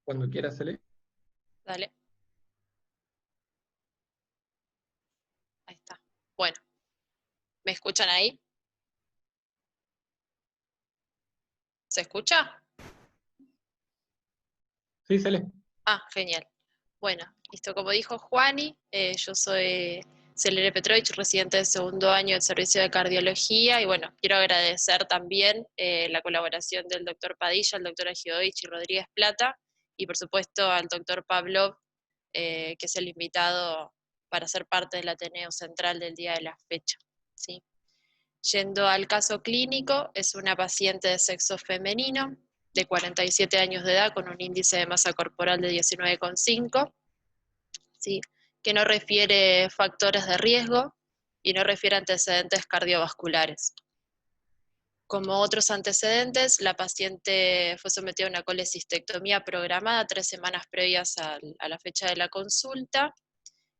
Cuando quieras, Cele. Dale. Ahí está. Bueno, ¿me escuchan ahí? ¿Se escucha? Sí, Cele. Ah, genial. Bueno, listo. Como dijo Juani, yo soy Celere Petrovich, residente del segundo año del servicio de cardiología, y bueno, quiero agradecer también la colaboración del doctor Padilla, el doctor Agiodovich y Rodríguez Plata, y por supuesto al doctor Pavlov, que es el invitado para ser parte del Ateneo Central del día de la fecha. ¿Sí? Yendo al caso clínico, es una paciente de sexo femenino, de 47 años de edad, con un índice de masa corporal de 19,5, ¿sí? Que no refiere factores de riesgo y no refiere antecedentes cardiovasculares. Como otros antecedentes, la paciente fue sometida a una colecistectomía programada 3 semanas previas a la fecha de la consulta.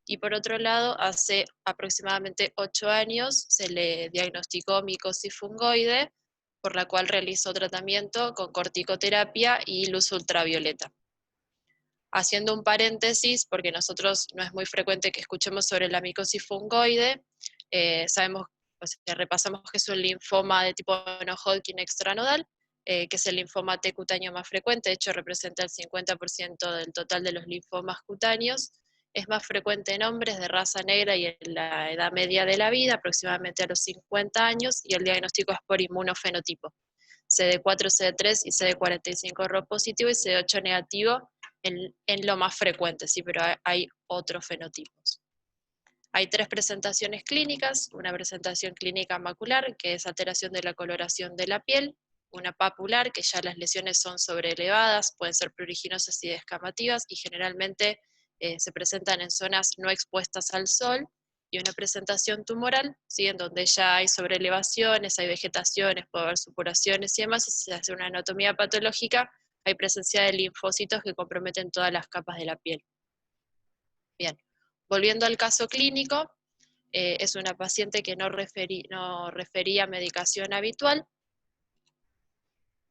Y por otro lado, hace aproximadamente 8 años se le diagnosticó micosis fungoide, por la cual realizó tratamiento con corticoterapia y luz ultravioleta. Haciendo un paréntesis, porque nosotros no es muy frecuente que escuchemos sobre la micosis fungoide, sabemos, o sea, repasamos que es un linfoma de tipo no-Hodgkin extranodal, que es el linfoma T cutáneo más frecuente, de hecho representa el 50% del total de los linfomas cutáneos. Es más frecuente en hombres de raza negra y en la edad media de la vida, aproximadamente a los 50 años, y el diagnóstico es por inmunofenotipo. CD4, CD3 y CD45 RO positivo y CD8 negativo en lo más frecuente, sí, pero hay otros fenotipos. Hay 3 presentaciones clínicas: una presentación clínica macular, que es alteración de la coloración de la piel; una papular, que ya las lesiones son sobreelevadas, pueden ser pruriginosas y descamativas, y generalmente se presentan en zonas no expuestas al sol; y una presentación tumoral, ¿sí? En donde ya hay sobreelevaciones, hay vegetaciones, puede haber supuraciones y demás, y se hace una anatomía patológica, hay presencia de linfocitos que comprometen todas las capas de la piel. Bien, volviendo al caso clínico, es una paciente que no refería medicación habitual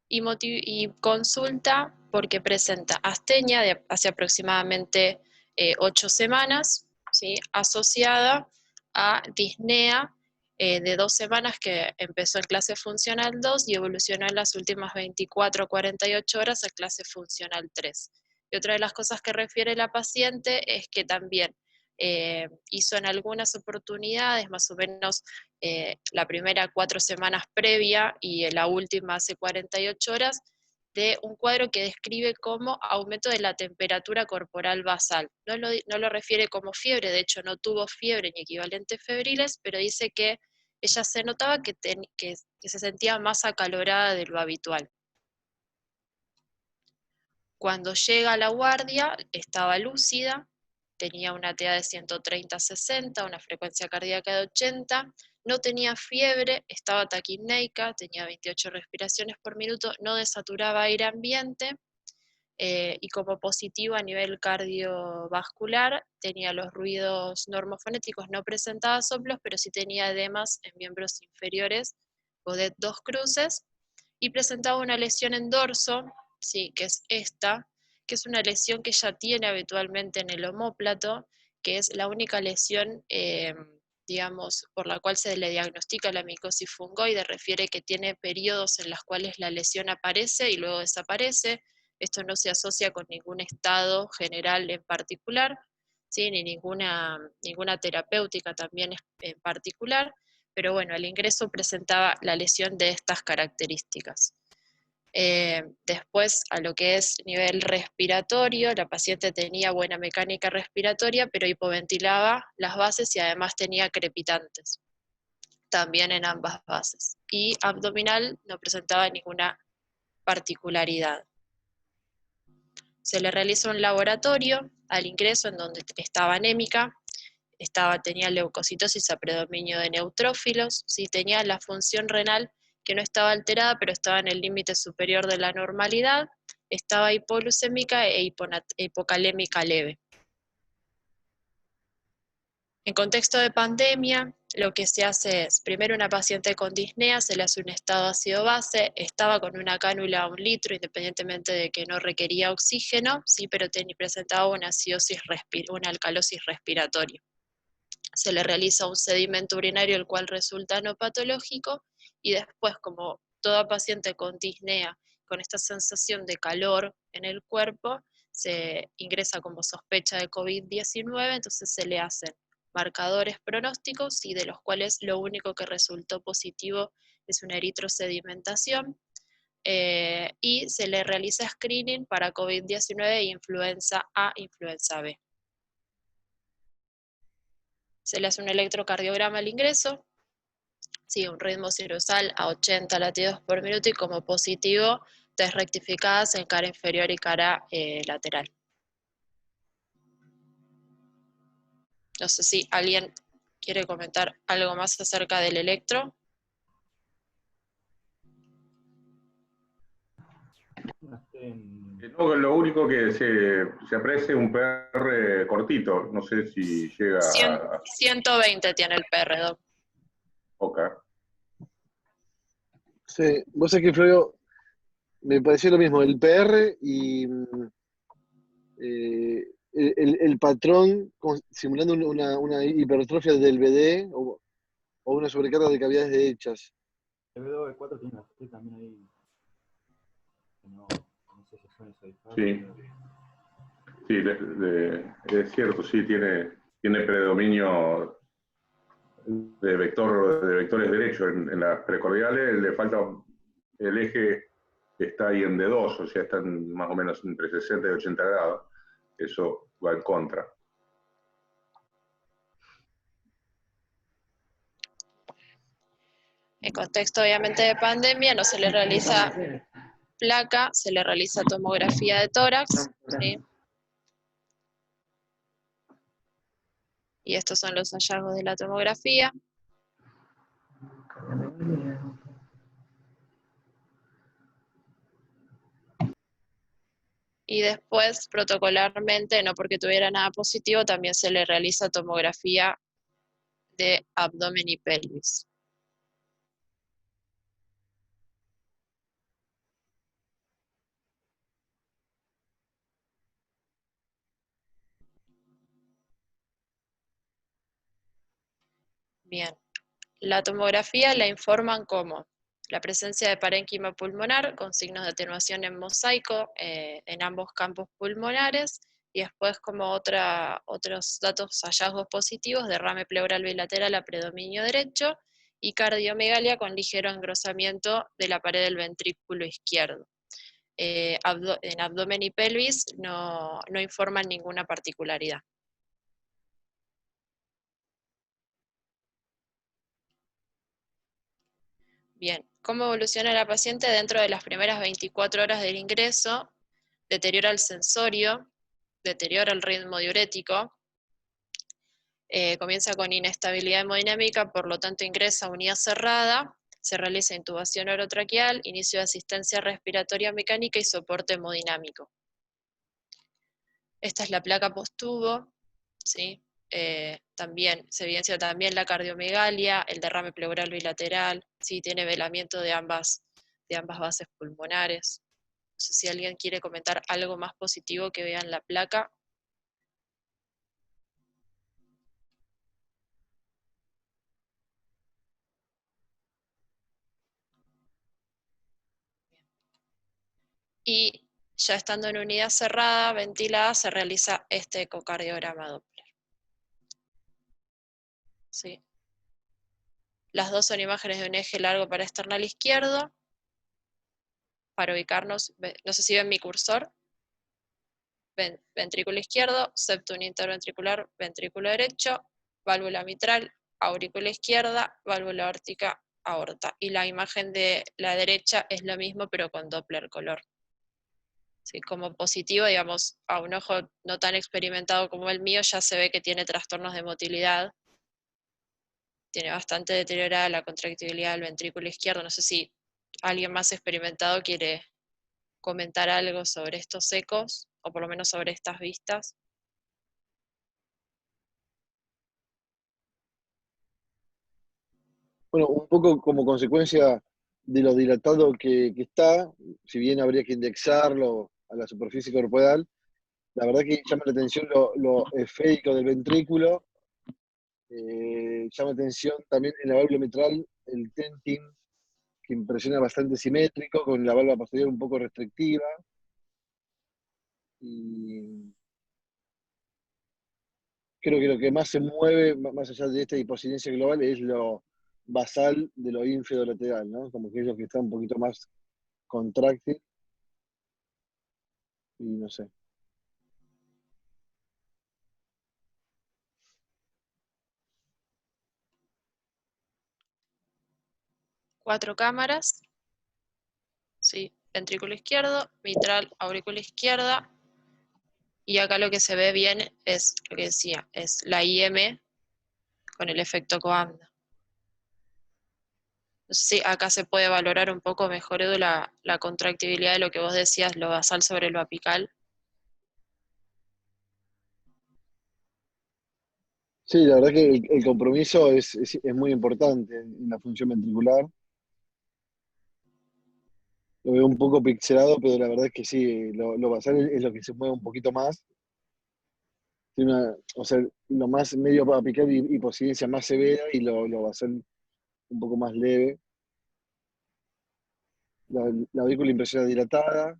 y consulta porque presenta astenia de hace aproximadamente 8 semanas, ¿sí? Asociada a disnea de 2 semanas, que empezó en clase funcional 2 y evolucionó en las últimas 24 o 48 horas a clase funcional 3. Y otra de las cosas que refiere la paciente es que también hizo en algunas oportunidades, más o menos la primera 4 semanas previa y la última hace 48 horas, de un cuadro que describe como aumento de la temperatura corporal basal. No lo refiere como fiebre, de hecho no tuvo fiebre ni equivalentes febriles, pero dice que ella se notaba que se sentía más acalorada de lo habitual. Cuando llega a la guardia, estaba lúcida, tenía una TA de 130-60, una frecuencia cardíaca de 80, no tenía fiebre, estaba taquipneica, tenía 28 respiraciones por minuto, no desaturaba aire ambiente, y como positivo a nivel cardiovascular tenía los ruidos normofonéticos, no presentaba soplos, pero sí tenía edemas en miembros inferiores, Godet 2 cruces, y presentaba una lesión en dorso, sí, que es esta, que es una lesión que ella tiene habitualmente en el omóplato, que es la única lesión, digamos, por la cual se le diagnostica la micosis fungoide. Refiere que tiene periodos en los cuales la lesión aparece y luego desaparece. Esto no se asocia con ningún estado general en particular, ¿sí? Ni ninguna terapéutica también en particular, pero bueno, el ingreso presentaba la lesión de estas características. Después, a lo que es nivel respiratorio, la paciente tenía buena mecánica respiratoria, pero hipoventilaba las bases y además tenía crepitantes, también en ambas bases. Y abdominal no presentaba ninguna particularidad. Se le realizó un laboratorio al ingreso en donde estaba anémica, tenía leucocitosis a predominio de neutrófilos, sí, tenía la función renal que no estaba alterada, pero estaba en el límite superior de la normalidad, estaba hipoglucémica e hipocalémica leve. En contexto de pandemia, lo que se hace es, primero una paciente con disnea, se le hace un estado ácido-base, estaba con una cánula a 1 litro, independientemente de que no requería oxígeno, sí, pero presentaba una una alcalosis respiratoria. Se le realiza un sedimento urinario, el cual resulta no patológico, y después, como toda paciente con disnea, con esta sensación de calor en el cuerpo, se ingresa como sospecha de COVID-19, entonces se le hacen marcadores pronósticos y de los cuales lo único que resultó positivo es una eritrosedimentación, y se le realiza screening para COVID-19 e influenza A, influenza B. Se le hace un electrocardiograma al ingreso, sí, un ritmo sinusal a 80 latidos por minuto y como positivo, test rectificadas en cara inferior y cara lateral. No sé si alguien quiere comentar algo más acerca del electro. No, lo único que se aprecia un PR cortito, no sé si llega a 120 tiene el PRD. OK. Sí, vos sabés que, Floro, me pareció lo mismo, el PR y el patrón simulando una hipertrofia del BD o una sobrecarga de cavidades derechas. El B2B4 tiene una T también ahí. No sé si son eso. Sí, sí, es cierto, sí, tiene predominio de vectores derechos en las precordiales, le falta el eje que está ahí en D2, o sea, están más o menos entre 60 y 80 grados, eso va en contra. En contexto obviamente de pandemia no se le realiza placa, se le realiza tomografía de tórax, ¿sí? Y estos son los hallazgos de la tomografía. Y después, protocolarmente, no porque tuviera nada positivo, también se le realiza tomografía de abdomen y pelvis. Bien, la tomografía la informan como la presencia de parénquima pulmonar con signos de atenuación en mosaico en ambos campos pulmonares, y después como otros datos, hallazgos positivos, derrame pleural bilateral a predominio derecho y cardiomegalia con ligero engrosamiento de la pared del ventrículo izquierdo. En abdomen y pelvis no informan ninguna particularidad. Bien, ¿cómo evoluciona la paciente dentro de las primeras 24 horas del ingreso? Deteriora el sensorio, deteriora el ritmo diurético, comienza con inestabilidad hemodinámica, por lo tanto ingresa a unidad cerrada, se realiza intubación orotraqueal, inicio de asistencia respiratoria mecánica y soporte hemodinámico. Esta es la placa posttubo, ¿sí? También se evidencia también la cardiomegalia, el derrame pleural bilateral, ¿sí? Tiene velamiento de ambas bases pulmonares. No sé si alguien quiere comentar algo más positivo que vean la placa. Y ya estando en unidad cerrada, ventilada, se realiza este ecocardiograma Doppler. ¿Sí? Las dos son imágenes de un eje largo para external izquierdo. Para ubicarnos, no sé si ven mi cursor. Ventrículo izquierdo, septum interventricular, ventrículo derecho, válvula mitral, aurícula izquierda, válvula aórtica, aorta. Y la imagen de la derecha es lo mismo, pero con Doppler color. ¿Sí? Como positivo, digamos, a un ojo no tan experimentado como el mío, ya se ve que tiene trastornos de motilidad. Tiene bastante deteriorada la contractibilidad del ventrículo izquierdo. No sé si alguien más experimentado quiere comentar algo sobre estos ecos, o por lo menos sobre estas vistas. Bueno, un poco como consecuencia de lo dilatado que está, si bien habría que indexarlo a la superficie corporal, la verdad que llama la atención lo esférico del ventrículo, llama la atención también en la válvula mitral el tenting, que impresiona bastante simétrico, con la válvula posterior un poco restrictiva. Y creo que lo que más se mueve, más allá de esta hiposidencia global, es lo basal de lo ínfedo-lateral, ¿no? Como que es lo que está un poquito más contráctil, y no sé. Cuatro cámaras, sí, ventrículo izquierdo, mitral, aurícula izquierda, y acá lo que se ve bien es lo que decía, es la IM con el efecto Coanda. No sé si acá se puede valorar un poco mejor, Edu, la contractibilidad de lo que vos decías, lo basal sobre lo apical. Sí, la verdad que el compromiso es muy importante en la función ventricular. Lo veo un poco pixelado, pero la verdad es que sí, lo basal es lo que se mueve un poquito más. Tiene o sea, lo más medio apical y posidencia más severa y lo basal un poco más leve. La aurícula impresiona dilatada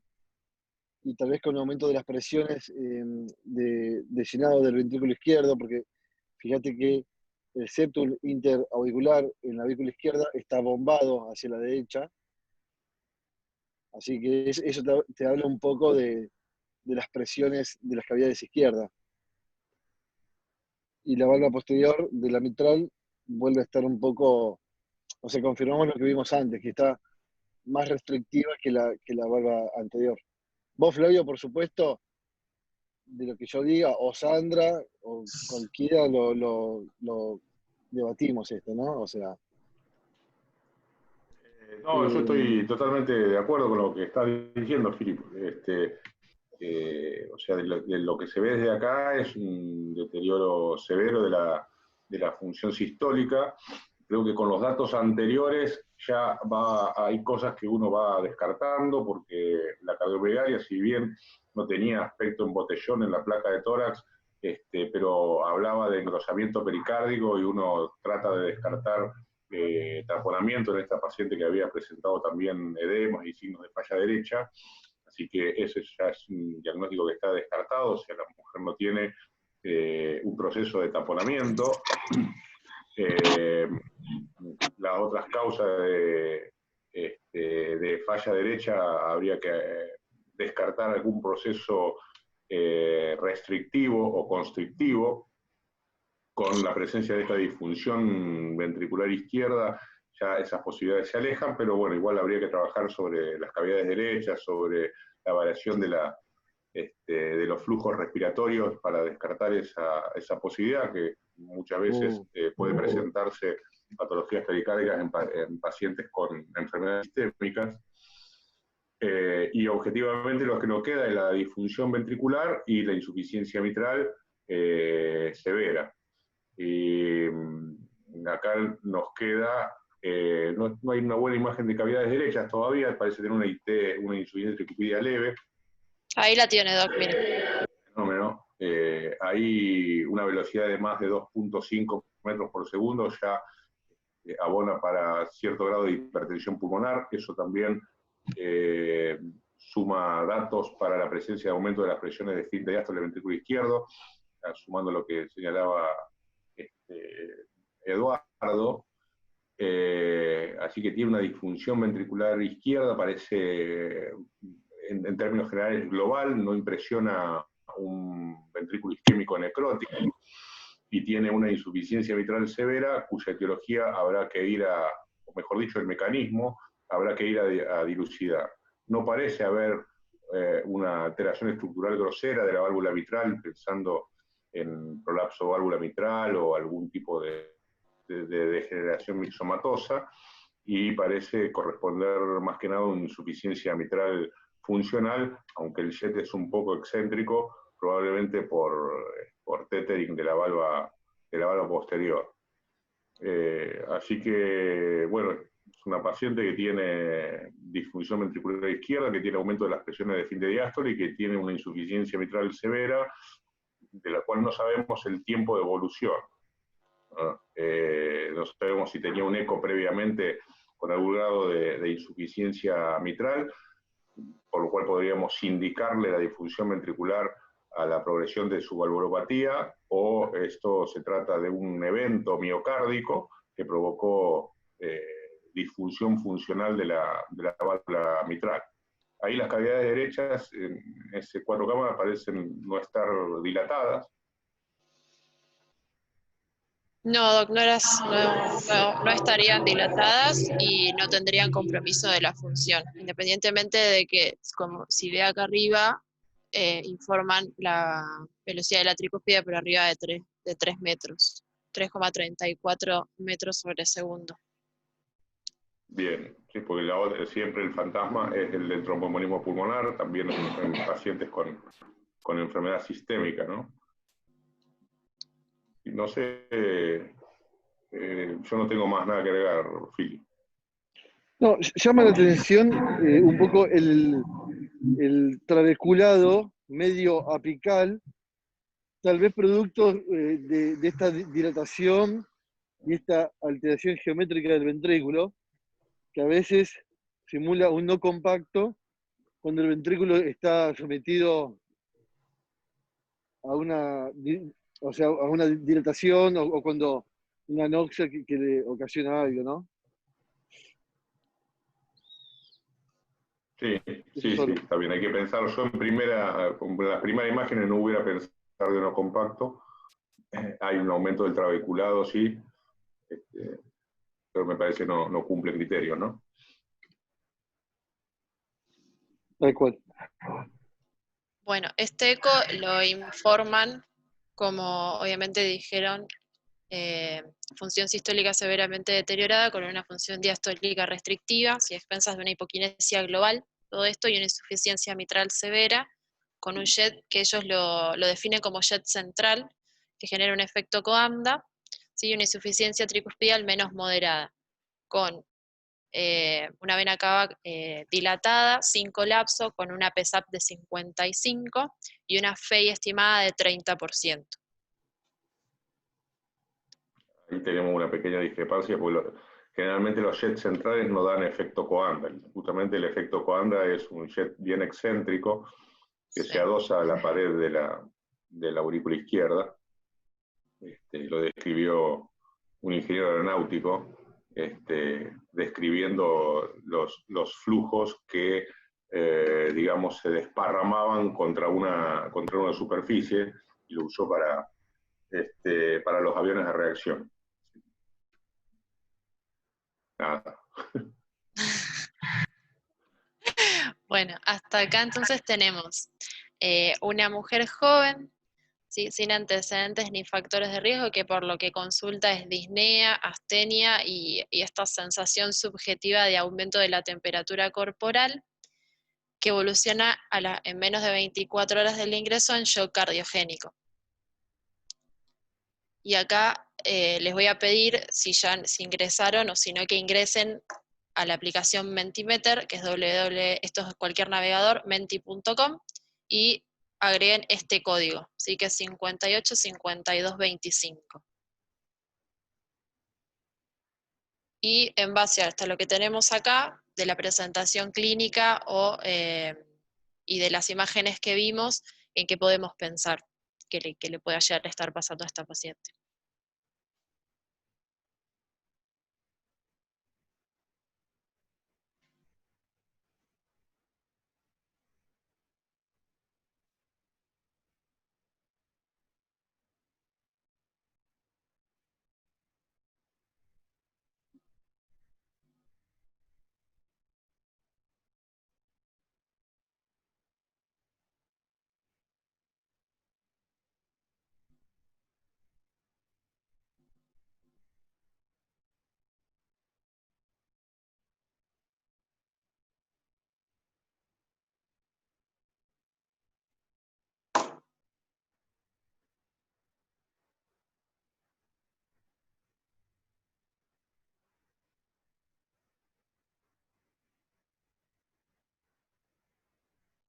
y tal vez con un aumento de las presiones de llenado del ventrículo izquierdo, porque fíjate que el septum interauricular en la aurícula izquierda está bombado hacia la derecha, así que eso te habla un poco de las presiones de las cavidades izquierdas. Y la válvula posterior de la mitral vuelve a estar un poco, o sea, confirmamos lo que vimos antes, que está más restrictiva que la válvula anterior. Vos, Flavio, por supuesto, de lo que yo diga, o Sandra, o cualquiera, lo debatimos esto, ¿no? O sea, No, yo estoy totalmente de acuerdo con lo que está diciendo, Filip. O sea, de lo que se ve desde acá es un deterioro severo de la función sistólica. Creo que con los datos anteriores ya hay cosas que uno va descartando, porque la cardioplegaria, si bien no tenía aspecto en botellón en la placa de tórax, pero hablaba de engrosamiento pericárdico y uno trata de descartar taponamiento en esta paciente que había presentado también edemas y signos de falla derecha. Así que ese ya es un diagnóstico que está descartado, o sea, la mujer no tiene un proceso de taponamiento. Las otras causas de falla derecha habría que descartar algún proceso restrictivo o constrictivo. Con la presencia de esta disfunción ventricular izquierda, ya esas posibilidades se alejan, pero bueno, igual habría que trabajar sobre las cavidades derechas, sobre la variación de los flujos respiratorios para descartar esa posibilidad que muchas veces puede presentarse patologías pericárdicas en pacientes con enfermedades sistémicas. Y objetivamente lo que nos queda es la disfunción ventricular y la insuficiencia mitral severa. Y acá nos queda, no hay una buena imagen de cavidades derechas todavía, parece tener una insuficiencia tricupidia leve. Ahí la tiene, Doc, mire. Fenómeno. Hay una velocidad de más de 2.5 metros por segundo, ya abona para cierto grado de hipertensión pulmonar. Eso también suma datos para la presencia de aumento de las presiones de esfínter y diástole del ventrículo izquierdo, sumando lo que señalaba Eduardo. Así que tiene una disfunción ventricular izquierda, parece, en términos generales, global, no impresiona un ventrículo isquémico necrótico, y tiene una insuficiencia mitral severa, cuya etiología habrá que ir o mejor dicho, el mecanismo, habrá que ir a dilucidar. No parece haber una alteración estructural grosera de la válvula mitral, pensando en prolapso válvula mitral o algún tipo de degeneración mixomatosa, y parece corresponder más que nada a una insuficiencia mitral funcional, aunque el jet es un poco excéntrico, probablemente por tethering de la válvula posterior. Así que, bueno, es una paciente que tiene disfunción ventricular izquierda, que tiene aumento de las presiones de fin de diástole y que tiene una insuficiencia mitral severa, de la cual no sabemos el tiempo de evolución. No sabemos si tenía un eco previamente con algún grado de insuficiencia mitral, por lo cual podríamos indicarle la disfunción ventricular a la progresión de su valvulopatía, o esto se trata de un evento miocárdico que provocó disfunción funcional de la válvula mitral. Ahí las cavidades derechas en ese cuadro cámara parecen no estar dilatadas. No, Doc, no estarían dilatadas y no tendrían compromiso de la función, independientemente de que, como si ve acá arriba, informan la velocidad de la tricuspida por arriba de 3 metros, 3,34 metros sobre segundo. Bien, sí, porque siempre el fantasma es el del tromboembolismo pulmonar, también en pacientes con enfermedad sistémica, ¿no? Y no sé, yo no tengo más nada que agregar, Phil. No, llama la atención un poco el trabeculado medio apical, tal vez producto de esta dilatación y esta alteración geométrica del ventrículo, que a veces simula un no compacto cuando el ventrículo está sometido a una, o sea, a una dilatación o cuando una anoxia que le ocasiona algo, ¿no? Sí, Eso sí, sí, solo. está bien, hay que pensarlo. Yo en las primeras imágenes no hubiera pensado de no compacto. Hay un aumento del trabeculado, sí, pero me parece que no cumple criterios, ¿no? Tal cual. Bueno, este eco lo informan, como obviamente dijeron, función sistólica severamente deteriorada con una función diastólica restrictiva, si expensas de una hipoquinesia global, todo esto, y una insuficiencia mitral severa, con un jet que ellos lo definen como jet central, que genera un efecto coanda, ¿sí? Una insuficiencia tricuspidal menos moderada, con una vena cava dilatada, sin colapso, con una PSAP de 55 y una FEI estimada de 30%. Ahí tenemos una pequeña discrepancia, porque generalmente los jets centrales no dan efecto coanda. Justamente el efecto coanda es un jet bien excéntrico que Sí. se adosa a la pared de la aurícula izquierda. Lo describió un ingeniero aeronáutico, describiendo los flujos que, digamos, se desparramaban contra una superficie, y lo usó para los aviones de reacción. Nada. Bueno, hasta acá entonces tenemos una mujer joven, ¿sí? Sin antecedentes ni factores de riesgo, que por lo que consulta es disnea, astenia y esta sensación subjetiva de aumento de la temperatura corporal, que evoluciona en menos de 24 horas del ingreso en shock cardiogénico. Y acá les voy a pedir si ya si ingresaron o si no, que ingresen a la aplicación Mentimeter, que es esto es cualquier navegador, menti.com, y agreguen este código, ¿sí? Que es 585225. Y en base hasta lo que tenemos acá, de la presentación clínica y de las imágenes que vimos, en qué podemos pensar que le pueda llegar a estar pasando a esta paciente.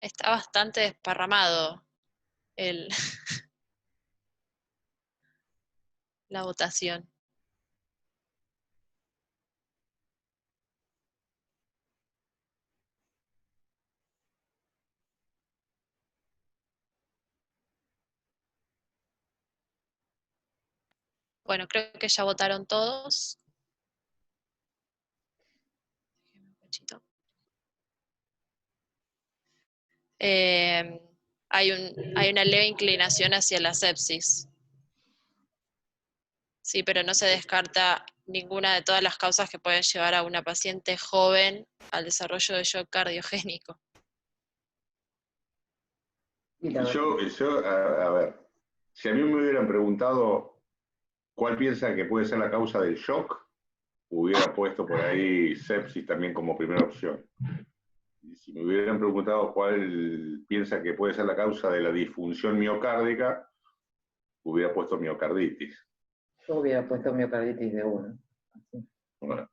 Está bastante desparramado el, la votación. Bueno, creo que ya votaron todos. Déjenme un cachito. Hay una leve inclinación hacia la sepsis. Sí, pero no se descarta ninguna de todas las causas que pueden llevar a una paciente joven al desarrollo de shock cardiogénico. A ver, si a mí me hubieran preguntado cuál piensa que puede ser la causa del shock, hubiera puesto por ahí sepsis también como primera opción. Y si me hubieran preguntado cuál piensa que puede ser la causa de la disfunción miocárdica, hubiera puesto miocarditis. Yo hubiera puesto miocarditis de uno. Bueno.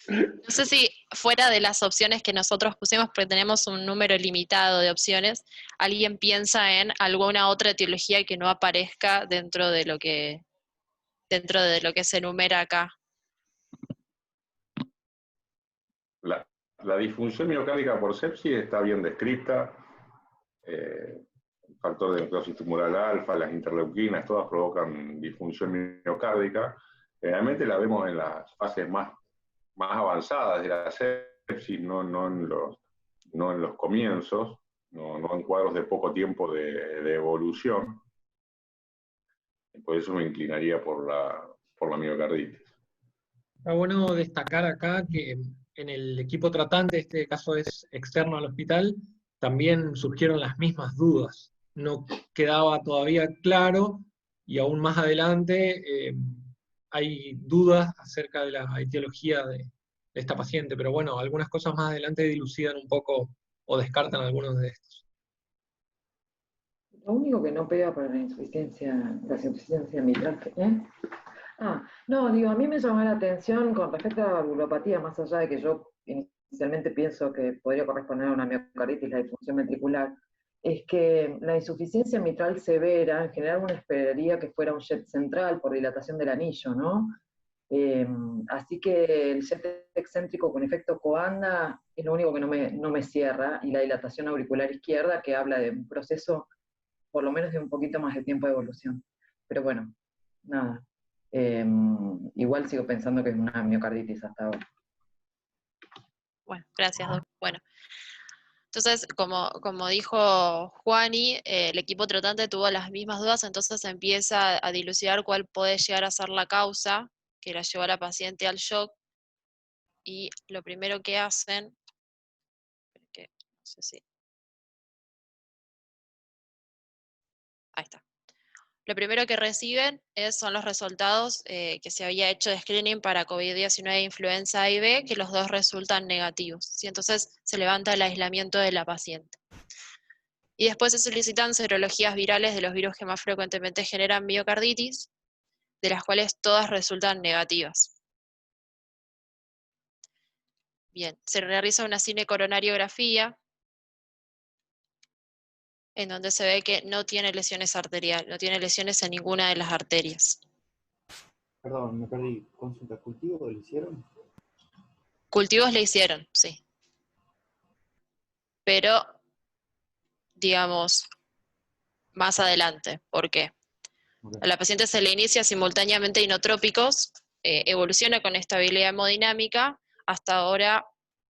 No sé si fuera de las opciones que nosotros pusimos, porque tenemos un número limitado de opciones, alguien piensa en alguna otra etiología que no aparezca dentro de lo que se enumera acá. La disfunción miocárdica por sepsis está bien descrita. El factor de necrosis tumoral alfa, las interleuquinas, todas provocan disfunción miocárdica. Generalmente la vemos en las fases más avanzadas de la sepsis, no en los comienzos, no en cuadros de poco tiempo de evolución. Por eso me inclinaría por la miocarditis. Está bueno destacar acá que en el equipo tratante, este caso es externo al hospital, también surgieron las mismas dudas. No quedaba todavía claro y aún más adelante hay dudas acerca de la etiología de esta paciente, pero bueno, algunas cosas más adelante dilucidan un poco o descartan algunos de estos. Lo único que no pega para la insuficiencia mitral, no, digo, a mí me llamó la atención con respecto a la valvulopatía, más allá de que yo inicialmente pienso que podría corresponder a una miocarditis, la disfunción ventricular, es que la insuficiencia mitral severa, en general uno esperaría que fuera un jet central por dilatación del anillo, ¿no? Así que el jet excéntrico con efecto Coanda es lo único que no me cierra, y la dilatación auricular izquierda, que habla de un proceso por lo menos de un poquito más de tiempo de evolución. Pero bueno, nada. Igual sigo pensando que es una miocarditis hasta ahora. Bueno, gracias, Doc. Bueno, entonces, como dijo Juani, el equipo tratante tuvo las mismas dudas, entonces empieza a dilucidar cuál puede llegar a ser la causa que la llevó a la paciente al shock, y lo primero que hacen, que no sé si... Ahí está. Lo primero que reciben son los resultados que se había hecho de screening para COVID-19 e influenza A y B, que los dos resultan negativos, ¿sí? Entonces se levanta el aislamiento de la paciente. Y después se solicitan serologías virales de los virus que más frecuentemente generan miocarditis, de las cuales todas resultan negativas. Bien, se realiza una cinecoronariografía, en donde se ve que no tiene lesiones arteriales, no tiene lesiones en ninguna de las arterias. Perdón, me perdí. ¿Consulta cultivo le hicieron? Cultivos le hicieron, sí. Pero, digamos, más adelante. ¿Por qué? Okay. A la paciente se le inicia simultáneamente inotrópicos, evoluciona con estabilidad hemodinámica, hasta ahora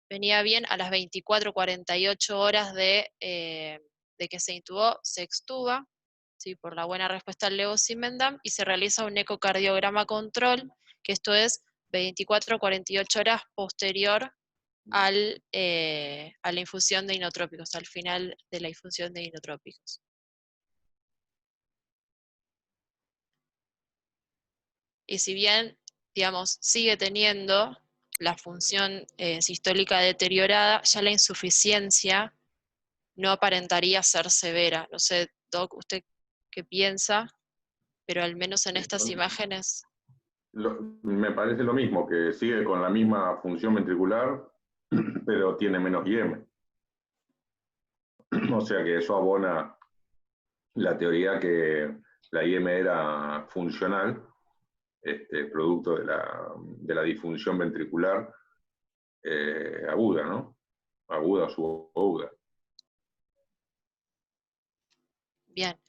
venía bien, a las 24-48 horas de que se intubó, se extuba, ¿sí? Por la buena respuesta al levosimendan, y se realiza un ecocardiograma control, que esto es 24-48 horas posterior a la infusión de inotrópicos, al final de la infusión de inotrópicos. Y si bien, digamos, sigue teniendo la función sistólica deteriorada, ya la insuficiencia no aparentaría ser severa. No sé, Doc, ¿usted qué piensa? Pero al menos en estas imágenes... Me parece lo mismo, que sigue con la misma función ventricular, pero tiene menos IM. O sea que eso abona la teoría que la IM era funcional, producto de la disfunción ventricular aguda, ¿no? Aguda o subaguda. Bien.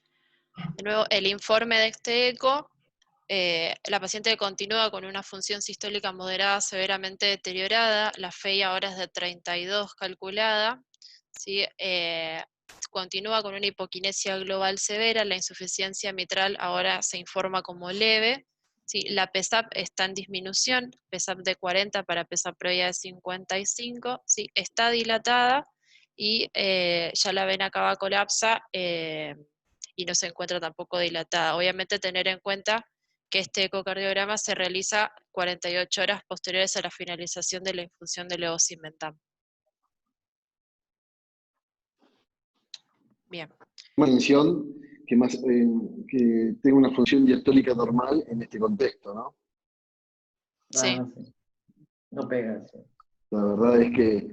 De nuevo, el informe de este eco, la paciente continúa con una función sistólica moderada severamente deteriorada, la FEI ahora es de 32 calculada, ¿sí? Continúa con una hipoquinesia global severa, la insuficiencia mitral ahora se informa como leve, ¿sí? La PSAP está en disminución, PSAP de 40 para PSAP previa de 55, ¿sí? Está dilatada y ya la vena cava colapsa y no se encuentra tampoco dilatada. Obviamente tener en cuenta que este ecocardiograma se realiza 48 horas posteriores a la finalización de la infusión de levosimendan. Bien. Más atención que tenga una función diastólica normal en este contexto, ¿no? Sí. Ah, sí. No pega, sí. La verdad es que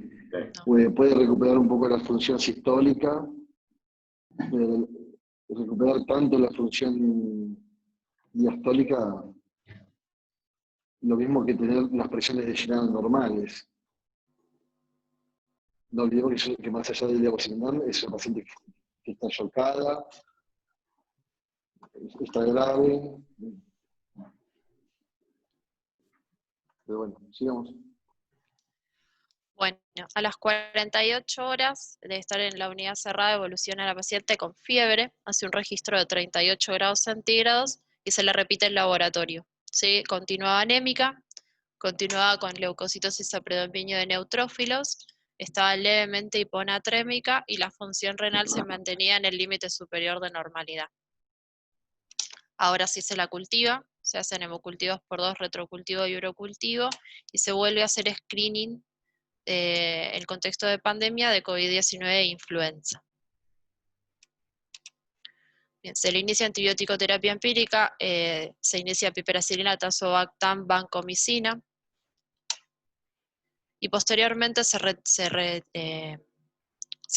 puede recuperar un poco la función sistólica, recuperar tanto la función diastólica, lo mismo que tener las presiones de llenado normales. No olvidemos que más allá del levosimendan es una paciente que está chocada, está grave. Pero bueno, sigamos. Bueno, a las 48 horas de estar en la unidad cerrada evoluciona la paciente con fiebre, hace un registro de 38 grados centígrados y se le repite el laboratorio. ¿Sí? Continuaba anémica, continuaba con leucocitosis a predominio de neutrófilos, estaba levemente hiponatrémica y la función renal se mantenía en el límite superior de normalidad. Ahora sí se la cultiva, se hacen hemocultivos por 2, retrocultivo y urocultivo, y se vuelve a hacer screening en contexto de pandemia de COVID-19 e influenza. Bien, se le inicia antibiótico terapia empírica, se inicia piperacilina, tazobactam, vancomicina, y posteriormente se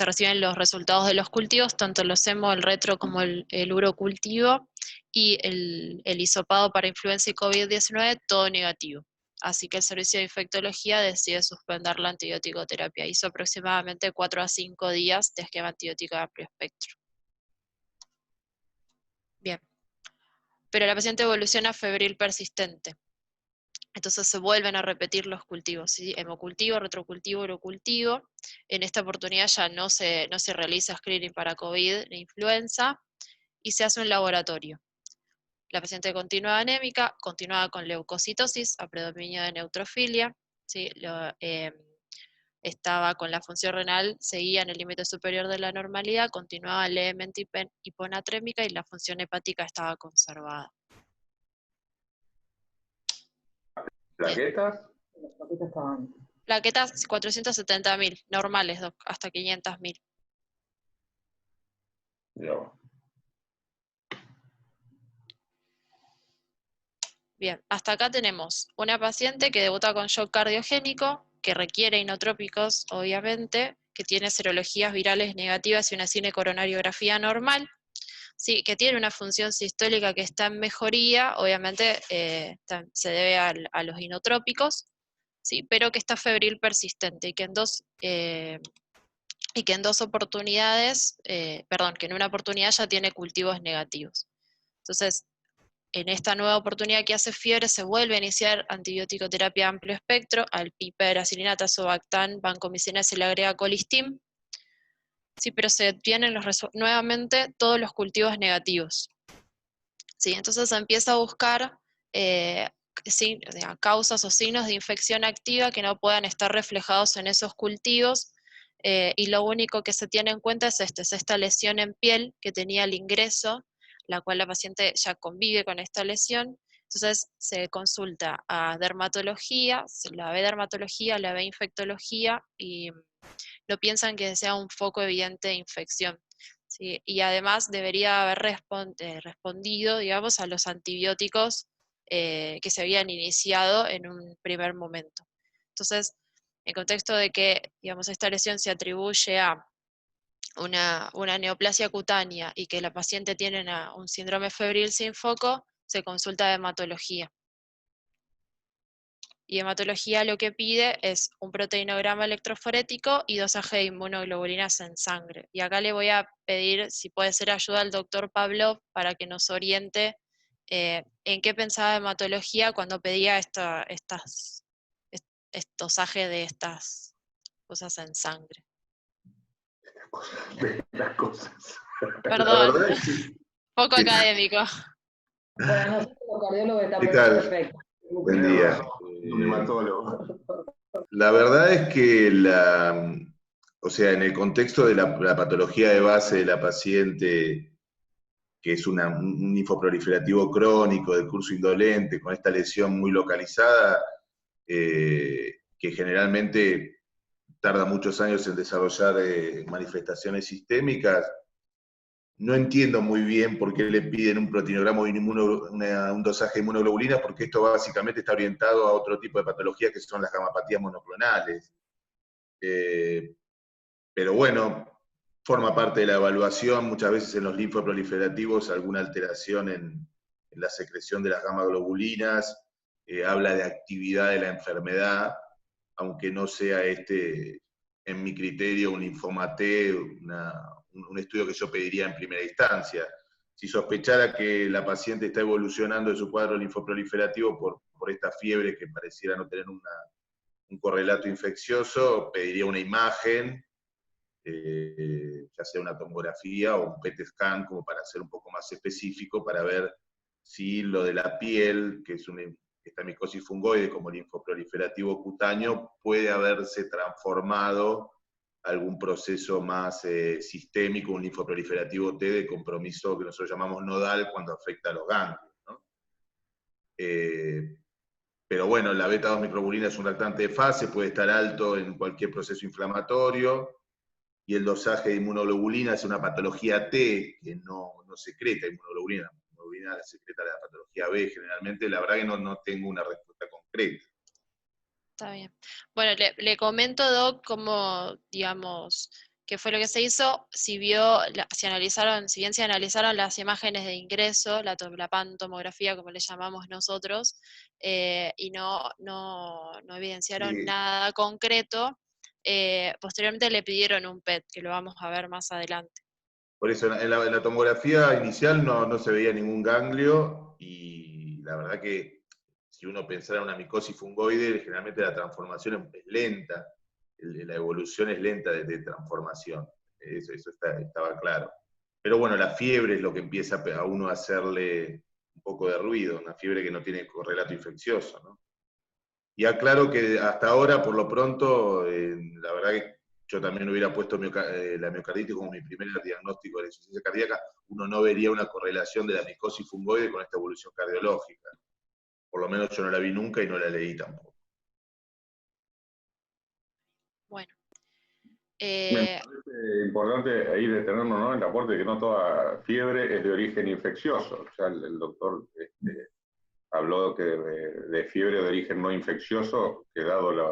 reciben los resultados de los cultivos, tanto los hemo, el retro como el urocultivo, y el hisopado para influenza y COVID-19, todo negativo. Así que el servicio de infectología decide suspender la antibiótico-terapia. Hizo aproximadamente 4 a 5 días de esquema antibiótico de amplio espectro. Bien. Pero la paciente evoluciona febril persistente. Entonces se vuelven a repetir los cultivos, ¿sí? Hemocultivo, retrocultivo, urocultivo. En esta oportunidad ya no se realiza screening para COVID ni influenza y se hace un laboratorio. La paciente continúa anémica, continúa con leucocitosis a predominio de neutrofilia, ¿sí? Estaba con la función renal, seguía en el límite superior de la normalidad, continuaba levemente hiponatrémica y la función hepática estaba conservada. ¿Plaquetas? Las plaquetas estaban. Plaquetas 470.000, normales, hasta 500.000. Ya va. Bien, hasta acá tenemos una paciente que debuta con shock cardiogénico, que requiere inotrópicos, obviamente, que tiene serologías virales negativas y una cinecoronariografía normal, sí, que tiene una función sistólica que está en mejoría, obviamente se debe a los inotrópicos, sí, pero que está febril persistente y que en dos oportunidades, que en una oportunidad ya tiene cultivos negativos. Entonces, en esta nueva oportunidad que hace fiebre, se vuelve a iniciar antibiótico terapia amplio espectro, al piperacilina, tazobactam, vancomicina, se le agrega colistim, sí, pero se tienen nuevamente todos los cultivos negativos. Sí, entonces se empieza a buscar causas o signos de infección activa que no puedan estar reflejados en esos cultivos, y lo único que se tiene en cuenta es esta lesión en piel que tenía al ingreso, la cual la paciente ya convive con esta lesión. Entonces se consulta a dermatología, la ve infectología y no piensan que sea un foco evidente de infección. ¿Sí? Y además debería haber respondido, digamos, a los antibióticos que se habían iniciado en un primer momento. Entonces, En contexto de que, digamos, esta lesión se atribuye a una neoplasia cutánea y que la paciente tiene un síndrome febril sin foco, se consulta de hematología. Y hematología lo que pide es un proteinograma electroforético y dosaje de inmunoglobulinas en sangre. Y acá le voy a pedir si puede ser ayuda al doctor Pavlov para que nos oriente en qué pensaba hematología cuando pedía dosaje de estas cosas en sangre. De las cosas. Perdón, verdad es que- poco académico. Para nosotros los cardiólogos está ¿Qué tal? perfecto. Buen día. Un hematólogo. La verdad es que o sea, en el contexto de la patología de base de la paciente, que es un linfoproliferativo crónico de curso indolente, con esta lesión muy localizada, que generalmente tarda muchos años en desarrollar manifestaciones sistémicas, no entiendo muy bien por qué le piden un proteinograma o un dosaje de inmunoglobulina, porque esto básicamente está orientado a otro tipo de patologías que son las gamapatías monoclonales. Pero bueno, forma parte de la evaluación, muchas veces en los linfoproliferativos, alguna alteración en la secreción de las gamaglobulinas, habla de actividad de la enfermedad, aunque no sea en mi criterio, un linfoma T, un estudio que yo pediría en primera instancia. Si sospechara que la paciente está evolucionando de su cuadro linfoproliferativo por esta fiebre que pareciera no tener un correlato infeccioso, pediría una imagen, ya sea una tomografía o un PET scan, como para ser un poco más específico, para ver si lo de la piel, que es esta micosis fungoide como linfoproliferativo cutáneo, puede haberse transformado a algún proceso más sistémico, un linfoproliferativo T de compromiso que nosotros llamamos nodal cuando afecta a los ganglios, ¿no? Pero bueno, la beta-2 microglobulina es un reactante de fase, puede estar alto en cualquier proceso inflamatorio, y el dosaje de inmunoglobulina es una patología T que no secreta inmunoglobulina. La inmunoglobulina la secreta la patología B generalmente. La verdad que no tengo una respuesta concreta. Está bien. Bueno, le comento, Doc, cómo, digamos, qué fue lo que se hizo. Si bien se analizaron las imágenes de ingreso, la pantomografía, como le llamamos nosotros, y no evidenciaron Sí. nada concreto, posteriormente le pidieron un PET, que lo vamos a ver más adelante. Por eso, en la tomografía inicial no se veía ningún ganglio, y la verdad que si uno pensara en una micosis fungoide, generalmente la transformación es lenta, la evolución es lenta de transformación. Eso estaba claro. Pero bueno, la fiebre es lo que empieza a uno a hacerle un poco de ruido, una fiebre que no tiene correlato infeccioso, ¿no? Y aclaro que hasta ahora, por lo pronto, la verdad que yo también hubiera puesto la miocarditis como mi primer diagnóstico de insuficiencia cardíaca. Uno no vería una correlación de la micosis fungoide con esta evolución cardiológica. Por lo menos yo no la vi nunca y no la leí tampoco. Bueno. Me parece importante ahí detenernos, ¿no?, en el aporte de que no toda fiebre es de origen infeccioso. Ya el doctor habló de fiebre de origen no infeccioso, que dado la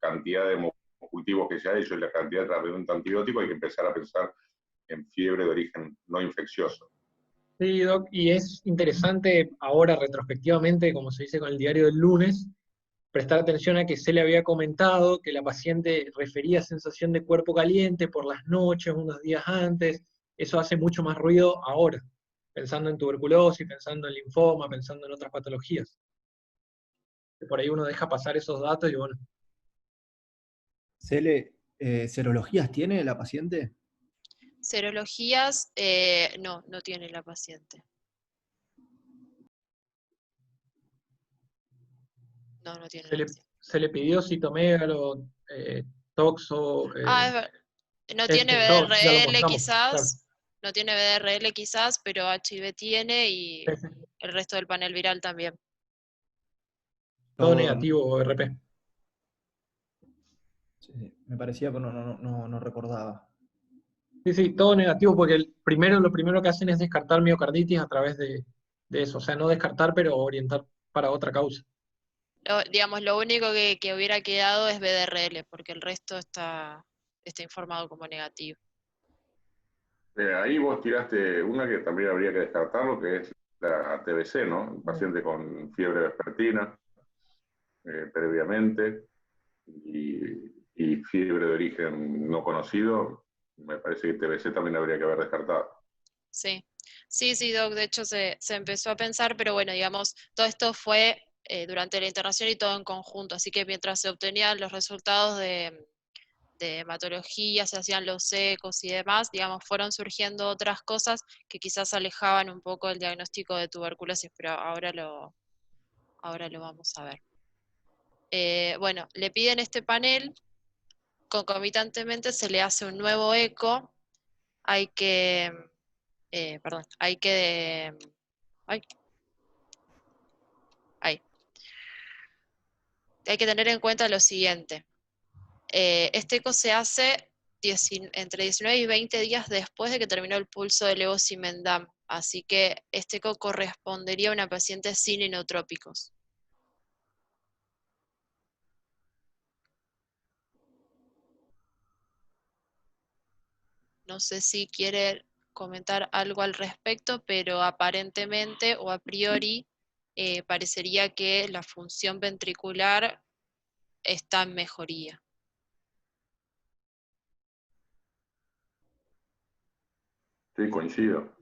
cantidad de cultivos que se ha hecho y la cantidad de tratamiento antibiótico, hay que empezar a pensar en fiebre de origen no infeccioso. Sí, Doc, y es interesante ahora retrospectivamente, como se dice con el diario del lunes, prestar atención a que se le había comentado que la paciente refería sensación de cuerpo caliente por las noches, unos días antes. Eso hace mucho más ruido ahora, pensando en tuberculosis, pensando en linfoma, pensando en otras patologías. Por ahí uno deja pasar esos datos y bueno. ¿Serologías tiene la paciente? Serologías, no tiene la paciente. No tiene la paciente. Se le pidió citomegalo, toxo. No tiene ya lo BDRL mostramos, quizás, claro. no tiene BDRL quizás, pero HIV tiene y Sí. el resto del panel viral también. Todo negativo, RP. Sí, me parecía, pero no recordaba. Sí, todo negativo, porque lo primero que hacen es descartar miocarditis a través de eso. O sea, no descartar, pero orientar para otra causa. Digamos, lo único que hubiera quedado es BDRL, porque el resto está informado como negativo. Ahí vos tiraste una que también habría que descartarlo, que es la TBC, ¿no? Un paciente con fiebre vespertina previamente y fiebre de origen no conocido. Me parece que TBC también habría que haber descartado. Sí, sí, Doc, de hecho se empezó a pensar, pero bueno, digamos, todo esto fue durante la internación y todo en conjunto, así que mientras se obtenían los resultados de hematología, se hacían los ecos y demás, digamos, fueron surgiendo otras cosas que quizás alejaban un poco el diagnóstico de tuberculosis, pero ahora lo vamos a ver. Bueno, le piden este panel, concomitantemente se le hace un nuevo eco, hay que, hay que tener en cuenta lo siguiente. Este eco se hace entre 19 y 20 días después de que terminó el pulso de levosimendan, así que este eco correspondería a una paciente sin inotrópicos. No sé si quiere comentar algo al respecto, pero aparentemente o a priori parecería que la función ventricular está en mejoría. Sí, coincido.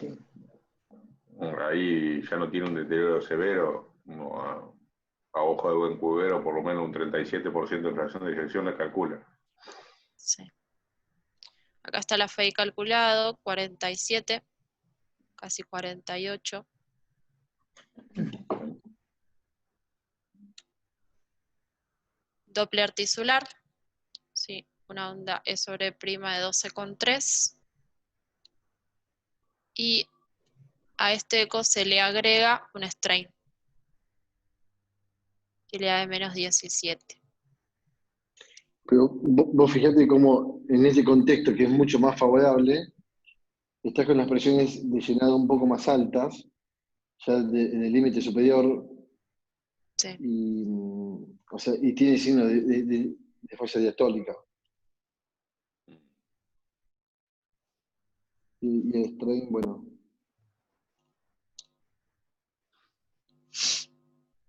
Sí. Ahí ya no tiene un deterioro severo, como a ojo de buen cubero, por lo menos un 37% de fracción de eyección le calcula. Sí. Acá está la FEI calculado, 47, casi 48. Doppler tisular, sí, una onda E sobre prima de 12,3. Y a este eco se le agrega un strain, que le da de menos 17. Pero vos fijate cómo en este contexto que es mucho más favorable, estás con las presiones de llenado un poco más altas, ya en el límite superior, Sí. y, o sea, y tiene signo de falla diastólica. Y el strain, bueno,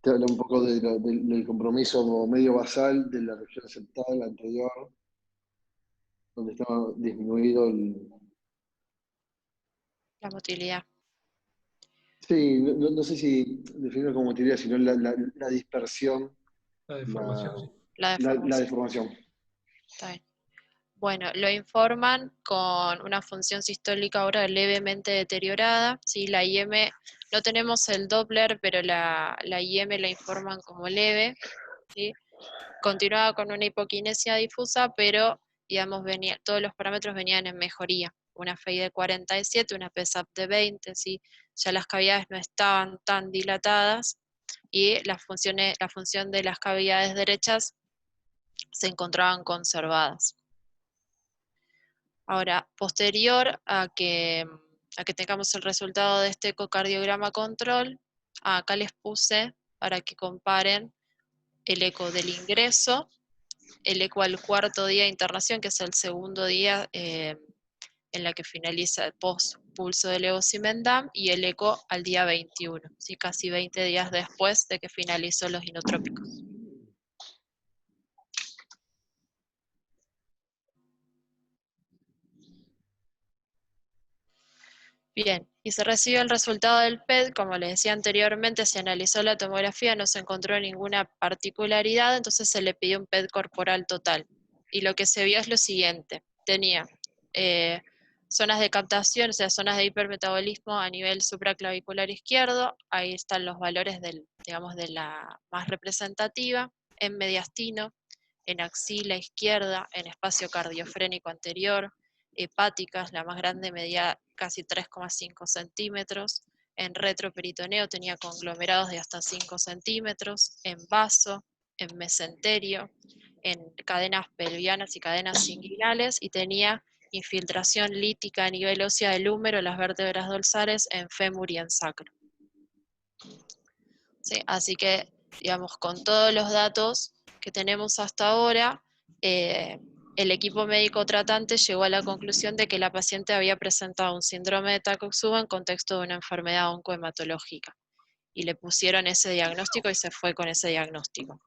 te habla un poco del compromiso medio basal de la región septal anterior, donde estaba disminuido La motilidad. Sí, no sé si definirlo como motilidad, sino la dispersión, La deformación, sí. La la deformación. deformación. Está bien. Bueno, lo informan con una función sistólica ahora levemente deteriorada. ¿Sí? La IM, no tenemos el Doppler, pero la IM la informan como leve. ¿Sí? Continuaba con una hipoquinesia difusa, pero digamos, todos los parámetros venían en mejoría. Una FEI de 47, una PSAP de 20, ¿sí? Ya las cavidades no estaban tan dilatadas y la función de las cavidades derechas se encontraban conservadas. Ahora, posterior a que tengamos el resultado de este ecocardiograma control, acá les puse para que comparen el eco del ingreso, el eco al cuarto día de internación, que es el segundo día en la que finaliza el post-pulso de levosimendan, y el eco al día 21, ¿sí? Casi 20 días después de que finalizó los inotrópicos. Bien, y se recibe el resultado del PET, como les decía anteriormente, se analizó la tomografía, no se encontró ninguna particularidad, entonces se le pidió un PET corporal total. Y lo que se vio es lo siguiente, tenía zonas de captación, o sea, zonas de hipermetabolismo a nivel supraclavicular izquierdo, ahí están los valores digamos, de la más representativa, en mediastino, en axila izquierda, en espacio cardiofrénico anterior, hepáticas, la más grande medía casi 3,5 centímetros, en retroperitoneo tenía conglomerados de hasta 5 centímetros, en vaso, en mesenterio, en cadenas pelvianas y cadenas inguinales, y tenía infiltración lítica a nivel ósea del húmero, las vértebras dorsales, en fémur y en sacro. ¿Sí? Así que digamos, con todos los datos que tenemos hasta ahora, el equipo médico tratante llegó a la conclusión de que la paciente había presentado un síndrome de Takotsubo en contexto de una enfermedad oncohematológica. Y le pusieron ese diagnóstico y se fue con ese diagnóstico.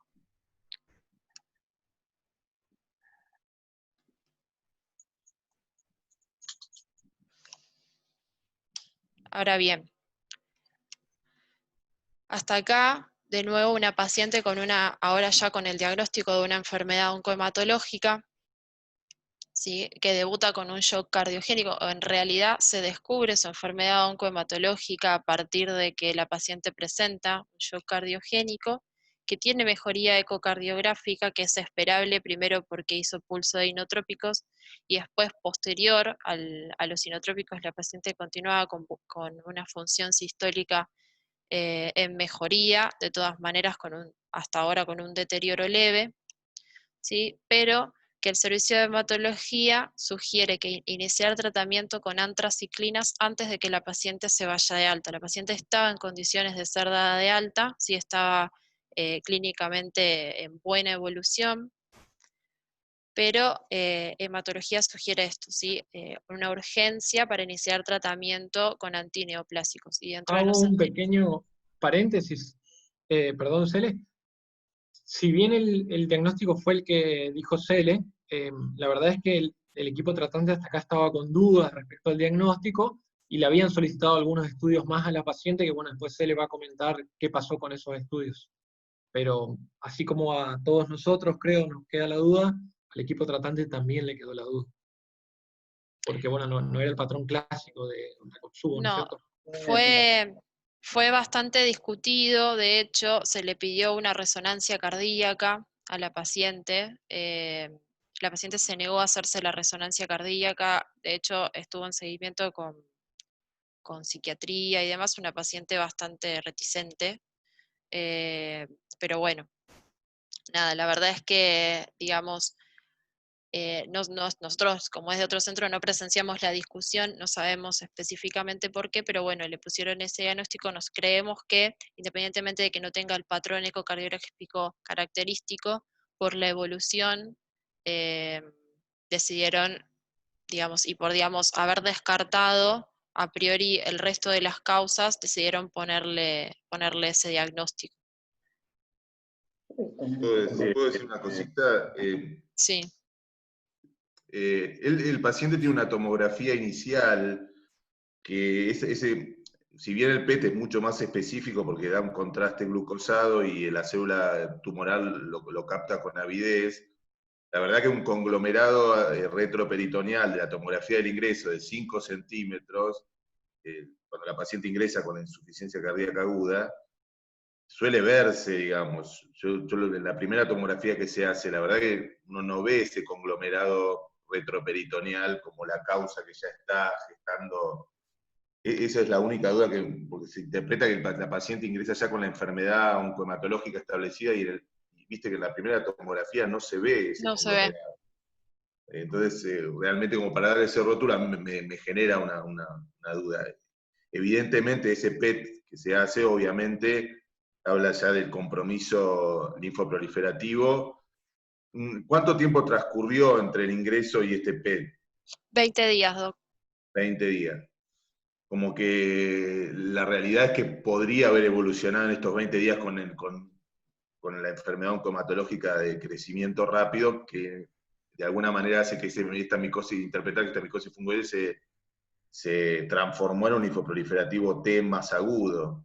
Ahora bien, hasta acá, de nuevo, una paciente con ahora ya con el diagnóstico de una enfermedad oncohematológica, ¿sí? Que debuta con un shock cardiogénico, o en realidad se descubre su enfermedad oncohematológica a partir de que la paciente presenta un shock cardiogénico, que tiene mejoría ecocardiográfica, que es esperable primero porque hizo pulso de inotrópicos, y después posterior a los inotrópicos la paciente continuaba con una función sistólica en mejoría, de todas maneras hasta ahora con un deterioro leve, ¿sí? Pero que el servicio de hematología sugiere que iniciar tratamiento con antraciclinas antes de que la paciente se vaya de alta. La paciente estaba en condiciones de ser dada de alta, sí estaba clínicamente en buena evolución, pero hematología sugiere esto, ¿sí? Una urgencia para iniciar tratamiento con antineoplásicos. Y dentro de Hago los un pequeño paréntesis, perdón, Cele. Si bien el diagnóstico fue el que dijo Cele, la verdad es que el equipo tratante hasta acá estaba con dudas respecto al diagnóstico y le habían solicitado algunos estudios más a la paciente, que bueno, después Cele va a comentar qué pasó con esos estudios. Pero así como a todos nosotros, creo, nos queda la duda, al equipo tratante también le quedó la duda. Porque bueno, no era el patrón clásico de Takotsubo, ¿no es No, cierto? fue bastante discutido, de hecho, se le pidió una resonancia cardíaca a la paciente. La paciente se negó a hacerse la resonancia cardíaca, de hecho, estuvo en seguimiento con psiquiatría y demás, una paciente bastante reticente. Pero bueno, nada, la verdad es que, digamos, nosotros, como es de otro centro, no presenciamos la discusión, no sabemos específicamente por qué, pero bueno, le pusieron ese diagnóstico, nos creemos que, independientemente de que no tenga el patrón ecocardiográfico característico, por la evolución, eh, decidieron, digamos, y por, digamos, haber descartado a priori el resto de las causas, decidieron ponerle ese diagnóstico. ¿Puedo decir una cosita? Sí. El paciente tiene una tomografía inicial que si bien el PET es mucho más específico porque da un contraste glucosado y la célula tumoral lo capta con avidez, la verdad que un conglomerado retroperitoneal de la tomografía del ingreso de 5 centímetros, cuando la paciente ingresa con insuficiencia cardíaca aguda, suele verse, digamos. Yo en la primera tomografía que se hace, la verdad que uno no ve ese conglomerado retroperitoneal como la causa que ya está gestando. Esa es la única duda, porque se interpreta que la paciente ingresa ya con la enfermedad oncohematológica establecida y viste que en la primera tomografía no se ve ese No se ve. conglomerado. Entonces, realmente como para dar ese rótulo me genera una duda. Evidentemente ese PET que se hace, obviamente, habla ya del compromiso linfoproliferativo. ¿Cuánto tiempo transcurrió entre el ingreso y este PET? 20 días, doc. 20 días. Como que la realidad es que podría haber evolucionado en estos 20 días con la enfermedad oncohematológica de crecimiento rápido, que de alguna manera hace que esta micosis, interpretar que esta micosis fungoide se transformó en un linfoproliferativo T más agudo.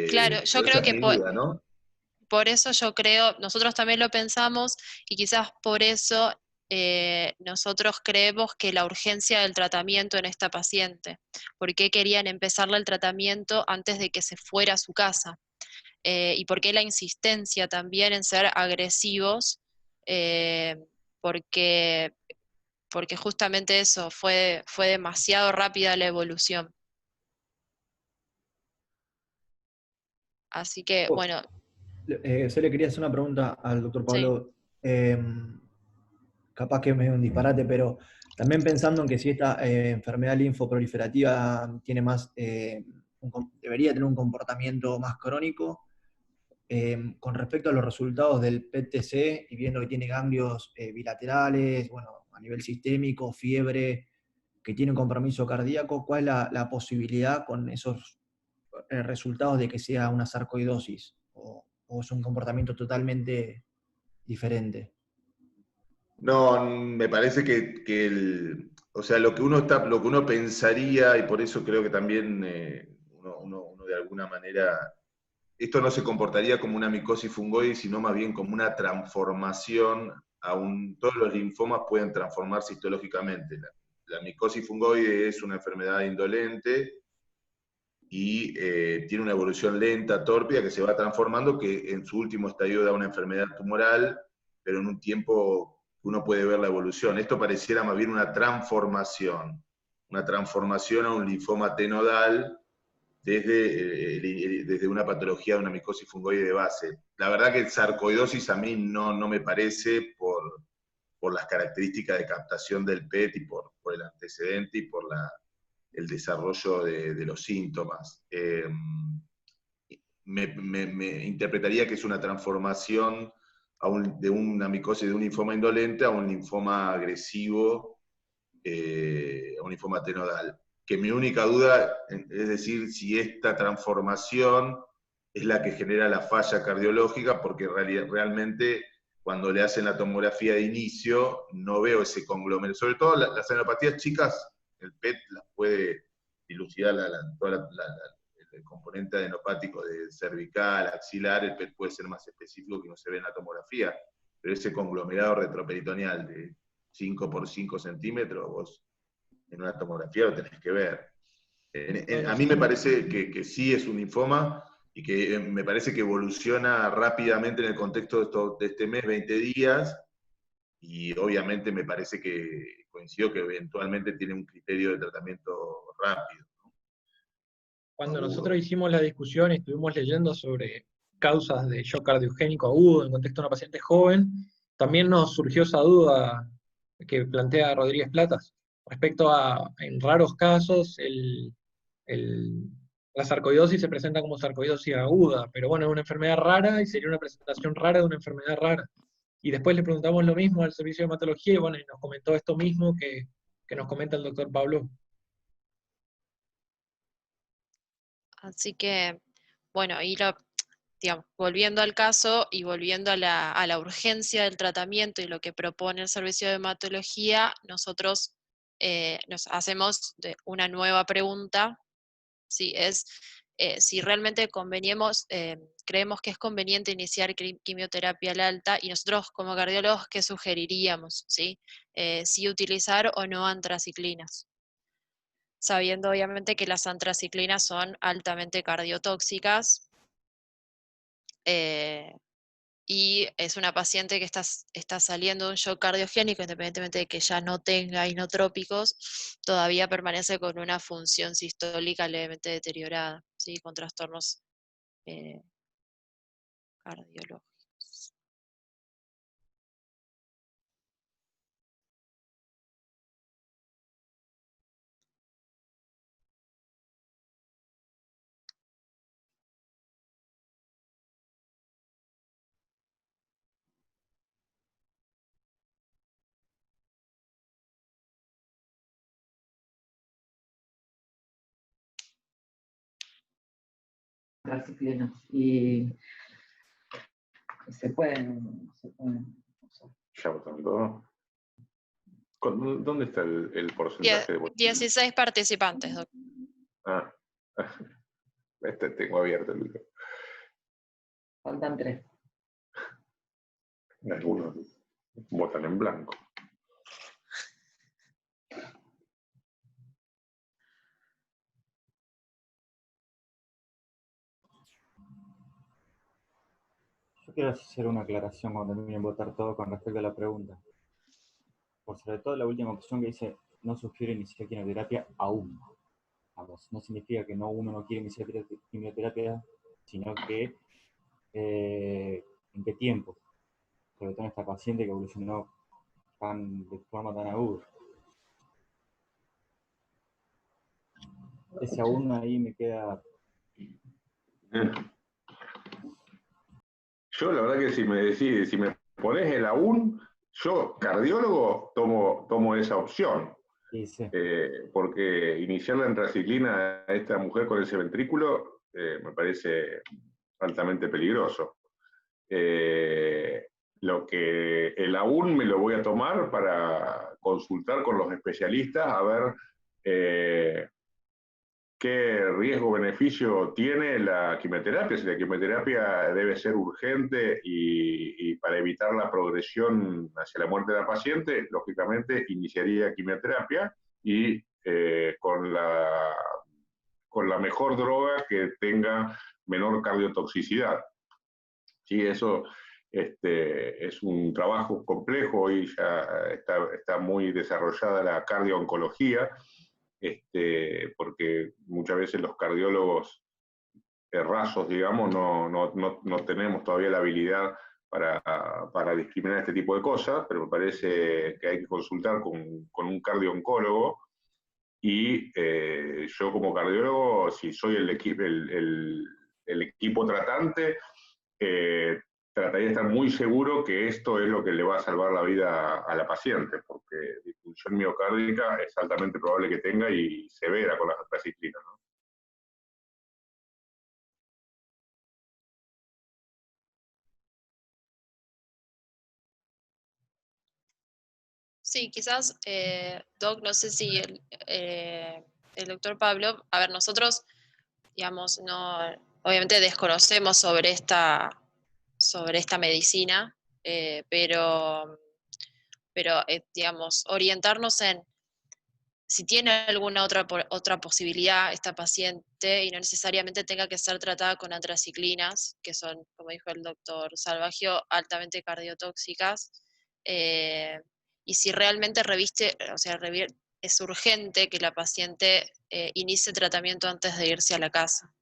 Claro, yo Pero creo esa es que mi duda, ¿no? por eso yo creo, nosotros también lo pensamos y quizás por eso nosotros creemos que la urgencia del tratamiento en esta paciente, por qué querían empezarle el tratamiento antes de que se fuera a su casa, y por qué la insistencia también en ser agresivos, eh, porque, porque justamente eso, fue demasiado rápida la evolución. Así que, bueno, Se le quería hacer una pregunta al doctor sí. Pablo. Capaz que es medio un disparate, pero también pensando en que si esta enfermedad linfoproliferativa tiene más, debería tener un comportamiento más crónico, con respecto a los resultados del PET-TC, y viendo que tiene ganglios bilaterales, bueno, a nivel sistémico, fiebre, que tiene un compromiso cardíaco, ¿cuál es la posibilidad con esos resultados de que sea una sarcoidosis? ¿O es un comportamiento totalmente diferente? No, me parece o sea, lo que uno pensaría, y por eso creo que también uno de alguna manera, esto no se comportaría como una micosis fungoide, sino más bien como una transformación, todos los linfomas pueden transformarse histológicamente. La micosis fungoide es una enfermedad indolente y tiene una evolución lenta, tórpida, que se va transformando, que en su último estadio da una enfermedad tumoral, pero en un tiempo uno puede ver la evolución. Esto pareciera más bien una transformación a un linfoma T nodal desde una patología de una micosis fungoide de base. La verdad que sarcoidosis a mí no me parece por las características de captación del PET y por el antecedente y por el desarrollo de los síntomas. Me interpretaría que es una transformación de una micosis de un linfoma indolente a un linfoma agresivo, a un linfoma T nodal. Que mi única duda es decir si esta transformación es la que genera la falla cardiológica, porque realmente cuando le hacen la tomografía de inicio no veo ese conglomerado. Sobre todo las adenopatías chicas, el PET las puede dilucidar el componente adenopático de cervical, axilar. El PET puede ser más específico que no se ve en la tomografía, pero ese conglomerado retroperitoneal de 5 por 5 centímetros, vos en una tomografía lo tenés que ver. A mí me parece que sí es un linfoma, y que me parece que evoluciona rápidamente en el contexto de este mes, 20 días, y obviamente me parece que coincido que eventualmente tiene un criterio de tratamiento rápido. Cuando nosotros hicimos la discusión y estuvimos leyendo sobre causas de shock cardiogénico agudo en contexto de una paciente joven, también nos surgió esa duda que plantea Rodríguez Platas respecto a, en raros casos, la sarcoidosis se presenta como sarcoidosis aguda, pero bueno, es una enfermedad rara y sería una presentación rara de una enfermedad rara. Y después le preguntamos lo mismo al servicio de hematología y bueno, y nos comentó esto mismo que nos comenta el doctor Pablo. Así que, bueno, digamos, volviendo al caso y volviendo a la urgencia del tratamiento y lo que propone el servicio de hematología, nosotros nos hacemos una nueva pregunta, ¿sí? Si realmente creemos que es conveniente iniciar quimioterapia al alta, y nosotros como cardiólogos, ¿qué sugeriríamos? ¿Sí? Si utilizar o no antraciclinas, sabiendo obviamente que las antraciclinas son altamente cardiotóxicas, y es una paciente que está saliendo de un shock cardiogénico, independientemente de que ya no tenga inotrópicos, todavía permanece con una función sistólica levemente deteriorada, ¿sí? Con trastornos cardiológicos. Disciplinas y se pueden usar. Ya votando. ¿Dónde está el porcentaje de votos? 16 participantes, doctor. Ah, tengo abierto el libro. Faltan 3. Algunos votan en blanco. Yo quiero hacer una aclaración cuando terminen de votar todo con respecto a la pregunta. Por sobre todo la última opción que dice, no sugiere iniciar quimioterapia aún. Vamos, no significa que uno no quiere iniciar quimioterapia, sino que en qué tiempo. Sobre todo en esta paciente que evolucionó de forma tan aguda. Ese aún ahí me queda Yo la verdad que si me pones el AUN, yo cardiólogo tomo esa opción. Sí, sí. Porque iniciar la antraciclina a esta mujer con ese ventrículo me parece altamente peligroso. Lo que el AUN me lo voy a tomar para consultar con los especialistas a ver qué riesgo-beneficio tiene la quimioterapia, si la quimioterapia debe ser urgente y para evitar la progresión hacia la muerte de la paciente, lógicamente iniciaría quimioterapia y con la mejor droga que tenga menor cardiotoxicidad. Sí, eso es un trabajo complejo, hoy ya está muy desarrollada la cardiooncología, porque muchas veces los cardiólogos rasos, digamos, no tenemos todavía la habilidad para discriminar este tipo de cosas, pero me parece que hay que consultar con un cardioncólogo y yo como cardiólogo, si soy el equipo tratante, trataría de estar muy seguro que esto es lo que le va a salvar la vida a la paciente, porque disfunción miocárdica es altamente probable que tenga y severa con la antraciclina, ¿no? Sí, quizás, Doc, no sé si el doctor Pablo, a ver, nosotros, digamos, no, obviamente desconocemos sobre esta medicina, pero digamos, orientarnos en si tiene alguna otra posibilidad esta paciente y no necesariamente tenga que ser tratada con antraciclinas, que son, como dijo el doctor Salvagio, altamente cardiotóxicas, y si realmente es urgente que la paciente inicie tratamiento antes de irse a la casa.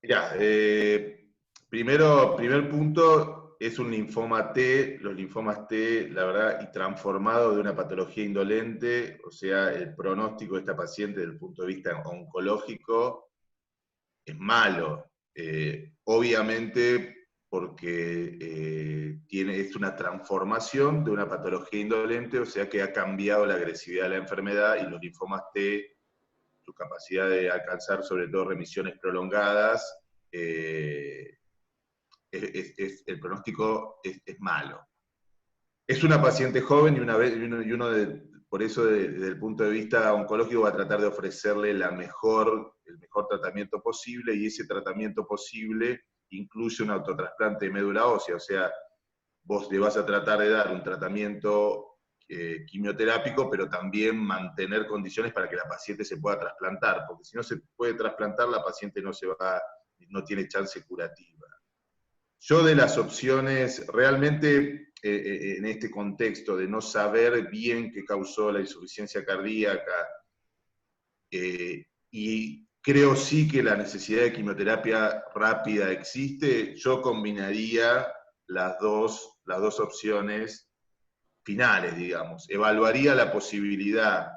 Mirá, primer punto, es un linfoma T, los linfomas T, la verdad, y transformado de una patología indolente, o sea, el pronóstico de esta paciente desde el punto de vista oncológico es malo. Obviamente porque es una transformación de una patología indolente, o sea que ha cambiado la agresividad de la enfermedad y los linfomas T, su capacidad de alcanzar sobre todo remisiones prolongadas, el pronóstico es malo. Es una paciente joven por eso desde el punto de vista oncológico va a tratar de ofrecerle el mejor tratamiento posible, y ese tratamiento posible incluye un autotrasplante de médula ósea, o sea, vos le vas a tratar de dar un tratamiento quimioterápico, pero también mantener condiciones para que la paciente se pueda trasplantar, porque si no se puede trasplantar, la paciente no tiene chance curativa. Yo de las opciones, realmente en este contexto de no saber bien qué causó la insuficiencia cardíaca, y creo sí que la necesidad de quimioterapia rápida existe, yo combinaría las dos opciones finales, digamos. Evaluaría la posibilidad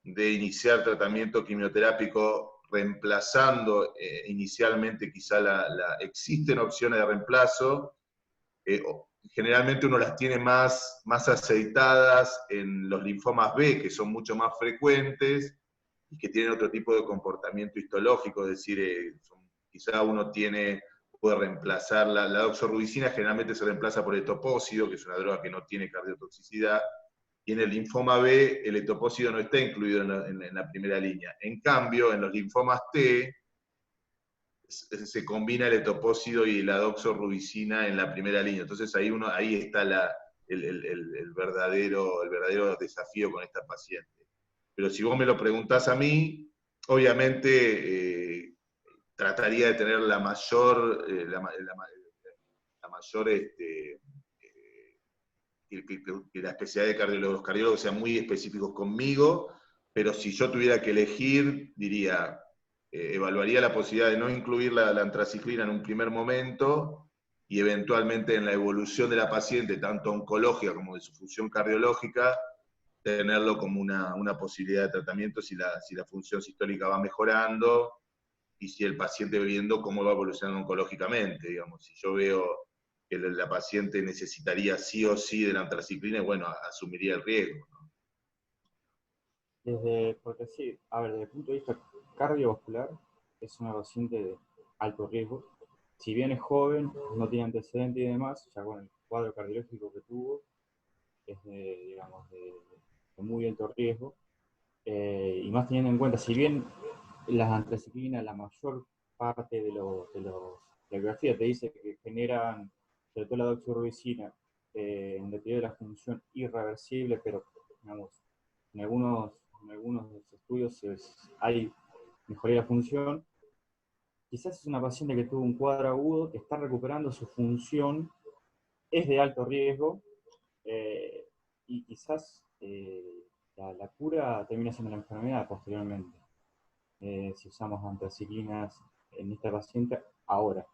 de iniciar tratamiento quimioterápico reemplazando inicialmente quizá existen opciones de reemplazo, generalmente uno las tiene más aceitadas en los linfomas B, que son mucho más frecuentes y que tienen otro tipo de comportamiento histológico, es decir, quizá uno puede reemplazar la doxorubicina, generalmente se reemplaza por etopósido, que es una droga que no tiene cardiotoxicidad, y en el linfoma B el etopósido no está incluido en la primera línea. En cambio, en los linfomas T se combina el etopósido y la doxorubicina en la primera línea. Entonces ahí está el verdadero desafío con esta paciente. Pero si vos me lo preguntás a mí, obviamente trataría de tener la mayor que la especialidad de los cardiólogos sean muy específicos conmigo, pero si yo tuviera que elegir, diría, evaluaría la posibilidad de no incluir la antraciclina en un primer momento, y eventualmente en la evolución de la paciente, tanto oncológica como de su función cardiológica, tenerlo como una posibilidad de tratamiento si la función sistólica va mejorando, y si el paciente viendo cómo va evolucionando oncológicamente, digamos. Si yo veo que la paciente necesitaría sí o sí de la antraciclina, bueno, asumiría el riesgo, ¿no? Porque sí, a ver, desde el punto de vista cardiovascular, es una paciente de alto riesgo. Si bien es joven, no tiene antecedentes y demás, ya con el cuadro cardiológico que tuvo, es digamos, de muy alto riesgo. Y más teniendo en cuenta, si bien las antraciclinas, la mayor parte de la bibliografía te dice que generan, sobre todo la doxorubicina, un deterioro de la función irreversible, pero digamos, en algunos estudios hay mejoría de la función. Quizás es una paciente que tuvo un cuadro agudo, que está recuperando su función, es de alto riesgo, y quizás la cura termina siendo la enfermedad posteriormente, si usamos antraciclinas en esta paciente ahora.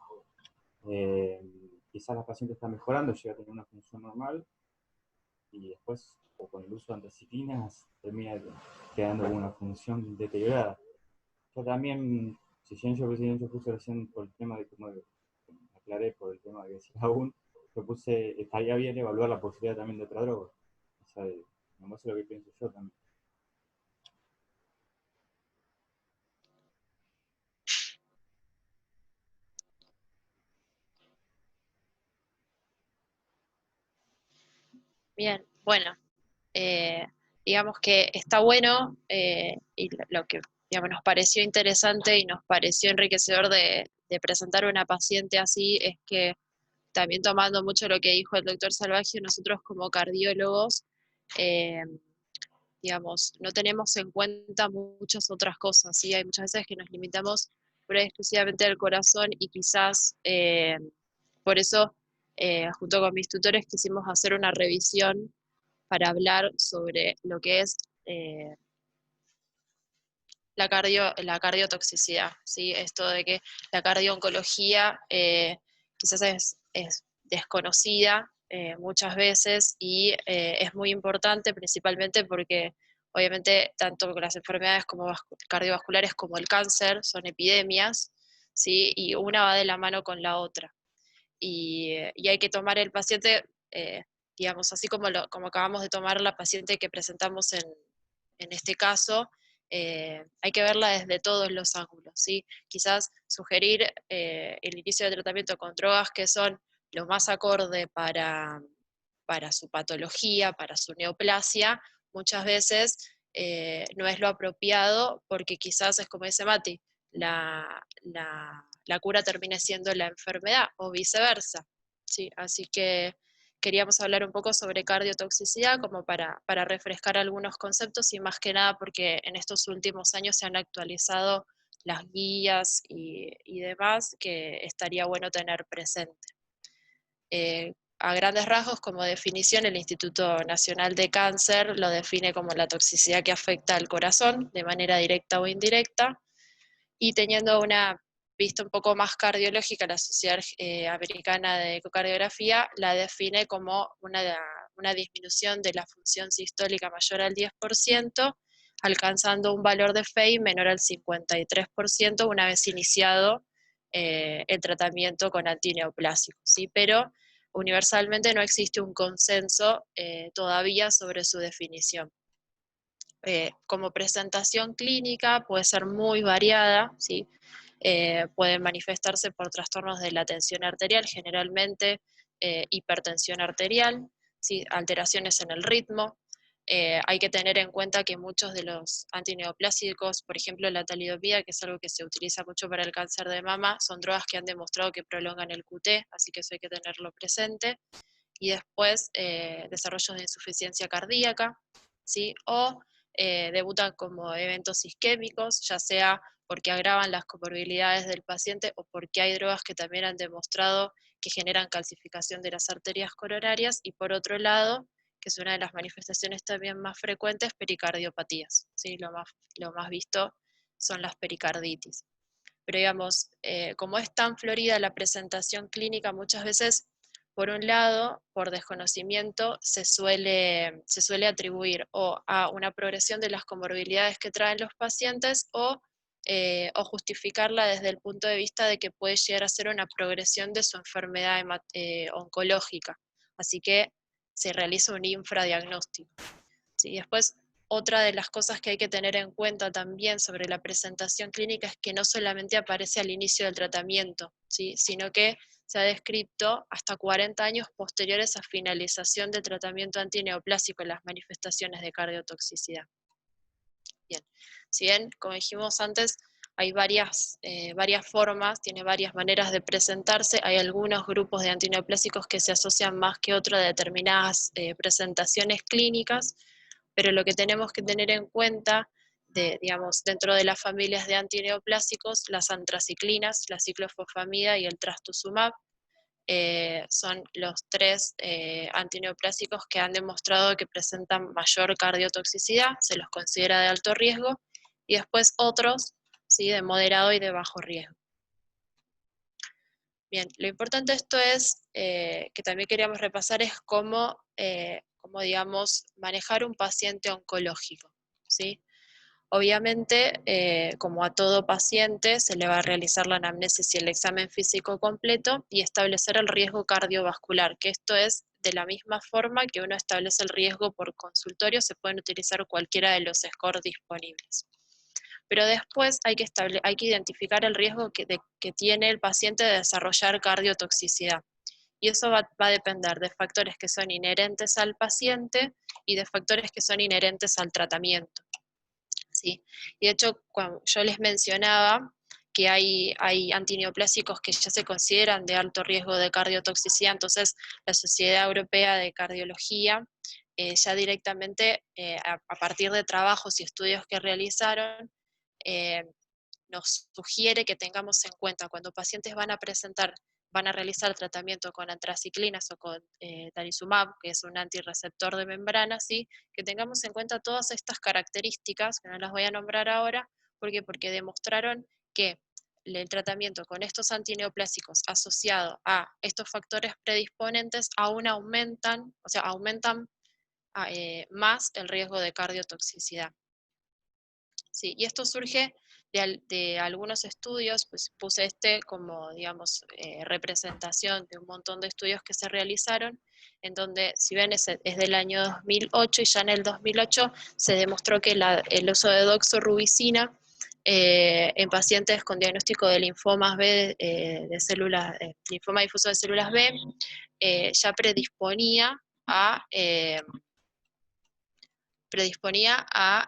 Quizás la paciente está mejorando, llega a tener una función normal, y después, o con el uso de antraciclinas, termina quedando con una función deteriorada. Yo también, si yo puse recién por el tema de cómo aclaré por el tema de que decía aún, yo puse, estaría bien evaluar la posibilidad también de otra droga. O sea, no sé lo que pienso yo también. Bien, bueno, digamos que está bueno y lo que digamos, nos pareció interesante y nos pareció enriquecedor de presentar una paciente así es que también tomando mucho lo que dijo el doctor Salvagio, nosotros como cardiólogos, eh, digamos, no tenemos en cuenta muchas otras cosas, ¿sí? Hay muchas veces que nos limitamos pura y exclusivamente al corazón y quizás por eso, junto con mis tutores, quisimos hacer una revisión para hablar sobre lo que es la cardiotoxicidad, ¿sí? Esto de que la cardio-oncología quizás es desconocida muchas veces y es muy importante principalmente porque obviamente tanto las enfermedades como cardiovasculares como el cáncer son epidemias, ¿sí? Y una va de la mano con la otra. Y hay que tomar el paciente, digamos, así como acabamos de tomar la paciente que presentamos en este caso, hay que verla desde todos los ángulos, ¿sí? Quizás sugerir el inicio de tratamiento con drogas que son lo más acorde para su patología, para su neoplasia, muchas veces no es lo apropiado porque quizás es como dice Mati, la cura termine siendo la enfermedad o viceversa, ¿sí? Así que queríamos hablar un poco sobre cardiotoxicidad como para refrescar algunos conceptos y más que nada porque en estos últimos años se han actualizado las guías y demás que estaría bueno tener presente. A grandes rasgos, como definición, el Instituto Nacional de Cáncer lo define como la toxicidad que afecta al corazón de manera directa o indirecta, y teniendo una vista un poco más cardiológica, la Sociedad Americana de Ecocardiografía la define como una disminución de la función sistólica mayor al 10%, alcanzando un valor de FEI menor al 53% una vez iniciado el tratamiento con antineoplásicos, ¿sí? Pero universalmente no existe un consenso todavía sobre su definición. Como presentación clínica puede ser muy variada, ¿sí? Pueden manifestarse por trastornos de la tensión arterial, generalmente hipertensión arterial, ¿sí? Alteraciones en el ritmo. Hay que tener en cuenta que muchos de los antineoplásicos, por ejemplo la talidomida, que es algo que se utiliza mucho para el cáncer de mama, son drogas que han demostrado que prolongan el QT, así que eso hay que tenerlo presente. Y después desarrollos de insuficiencia cardíaca, ¿sí? O debutan como eventos isquémicos, ya sea porque agravan las comorbilidades del paciente o porque hay drogas que también han demostrado que generan calcificación de las arterias coronarias, y por otro lado, que es una de las manifestaciones también más frecuentes, pericardiopatías, ¿sí? Lo más visto son las pericarditis. Pero digamos, como es tan florida la presentación clínica, muchas veces, por un lado, por desconocimiento, se suele atribuir o a una progresión de las comorbilidades que traen los pacientes o o justificarla desde el punto de vista de que puede llegar a ser una progresión de su enfermedad oncológica. Así que se realiza un infradiagnóstico. ¿Sí? Después, otra de las cosas que hay que tener en cuenta también sobre la presentación clínica es que no solamente aparece al inicio del tratamiento, ¿sí? Sino que se ha descrito hasta 40 años posteriores a finalización del tratamiento antineoplásico en las manifestaciones de cardiotoxicidad. Bien, si bien, como dijimos antes, hay varias formas, tiene varias maneras de presentarse, hay algunos grupos de antineoplásicos que se asocian más que otros a determinadas presentaciones clínicas, pero lo que tenemos que tener en cuenta, digamos, dentro de las familias de antineoplásicos, las antraciclinas, la ciclofosfamida y el trastuzumab, son los 3 antineoplásicos que han demostrado que presentan mayor cardiotoxicidad, se los considera de alto riesgo, y después otros, ¿sí?, de moderado y de bajo riesgo. Bien, lo importante de esto es, que también queríamos repasar, es cómo digamos, manejar un paciente oncológico, ¿sí? Obviamente, como a todo paciente, se le va a realizar la anamnesis y el examen físico completo y establecer el riesgo cardiovascular, que esto es de la misma forma que uno establece el riesgo por consultorio, se pueden utilizar cualquiera de los scores disponibles. Pero después hay que identificar el riesgo que tiene el paciente de desarrollar cardiotoxicidad. Y eso va a depender de factores que son inherentes al paciente y de factores que son inherentes al tratamiento. ¿Sí? Y de hecho, cuando yo les mencionaba que hay antineoplásicos que ya se consideran de alto riesgo de cardiotoxicidad, entonces la Sociedad Europea de Cardiología ya directamente, a partir de trabajos y estudios que realizaron, nos sugiere que tengamos en cuenta cuando pacientes van a realizar tratamiento con antraciclinas o con darizumab, que es un antirreceptor de membrana, ¿sí?, que tengamos en cuenta todas estas características, que no las voy a nombrar ahora, porque demostraron que el tratamiento con estos antineoplásicos asociado a estos factores predisponentes aún aumentan más el riesgo de cardiotoxicidad. Sí, y esto surge de algunos estudios, pues puse como, digamos, representación de un montón de estudios que se realizaron, en donde, si ven, es del año 2008, y ya en el 2008 se demostró que el uso de doxorubicina en pacientes con diagnóstico de linfomas B, linfoma difuso de células B, ya predisponía a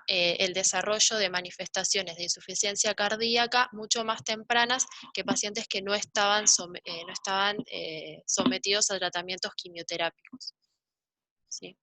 el desarrollo de manifestaciones de insuficiencia cardíaca mucho más tempranas que pacientes que no estaban sometidos a tratamientos quimioterápicos. ¿Sí?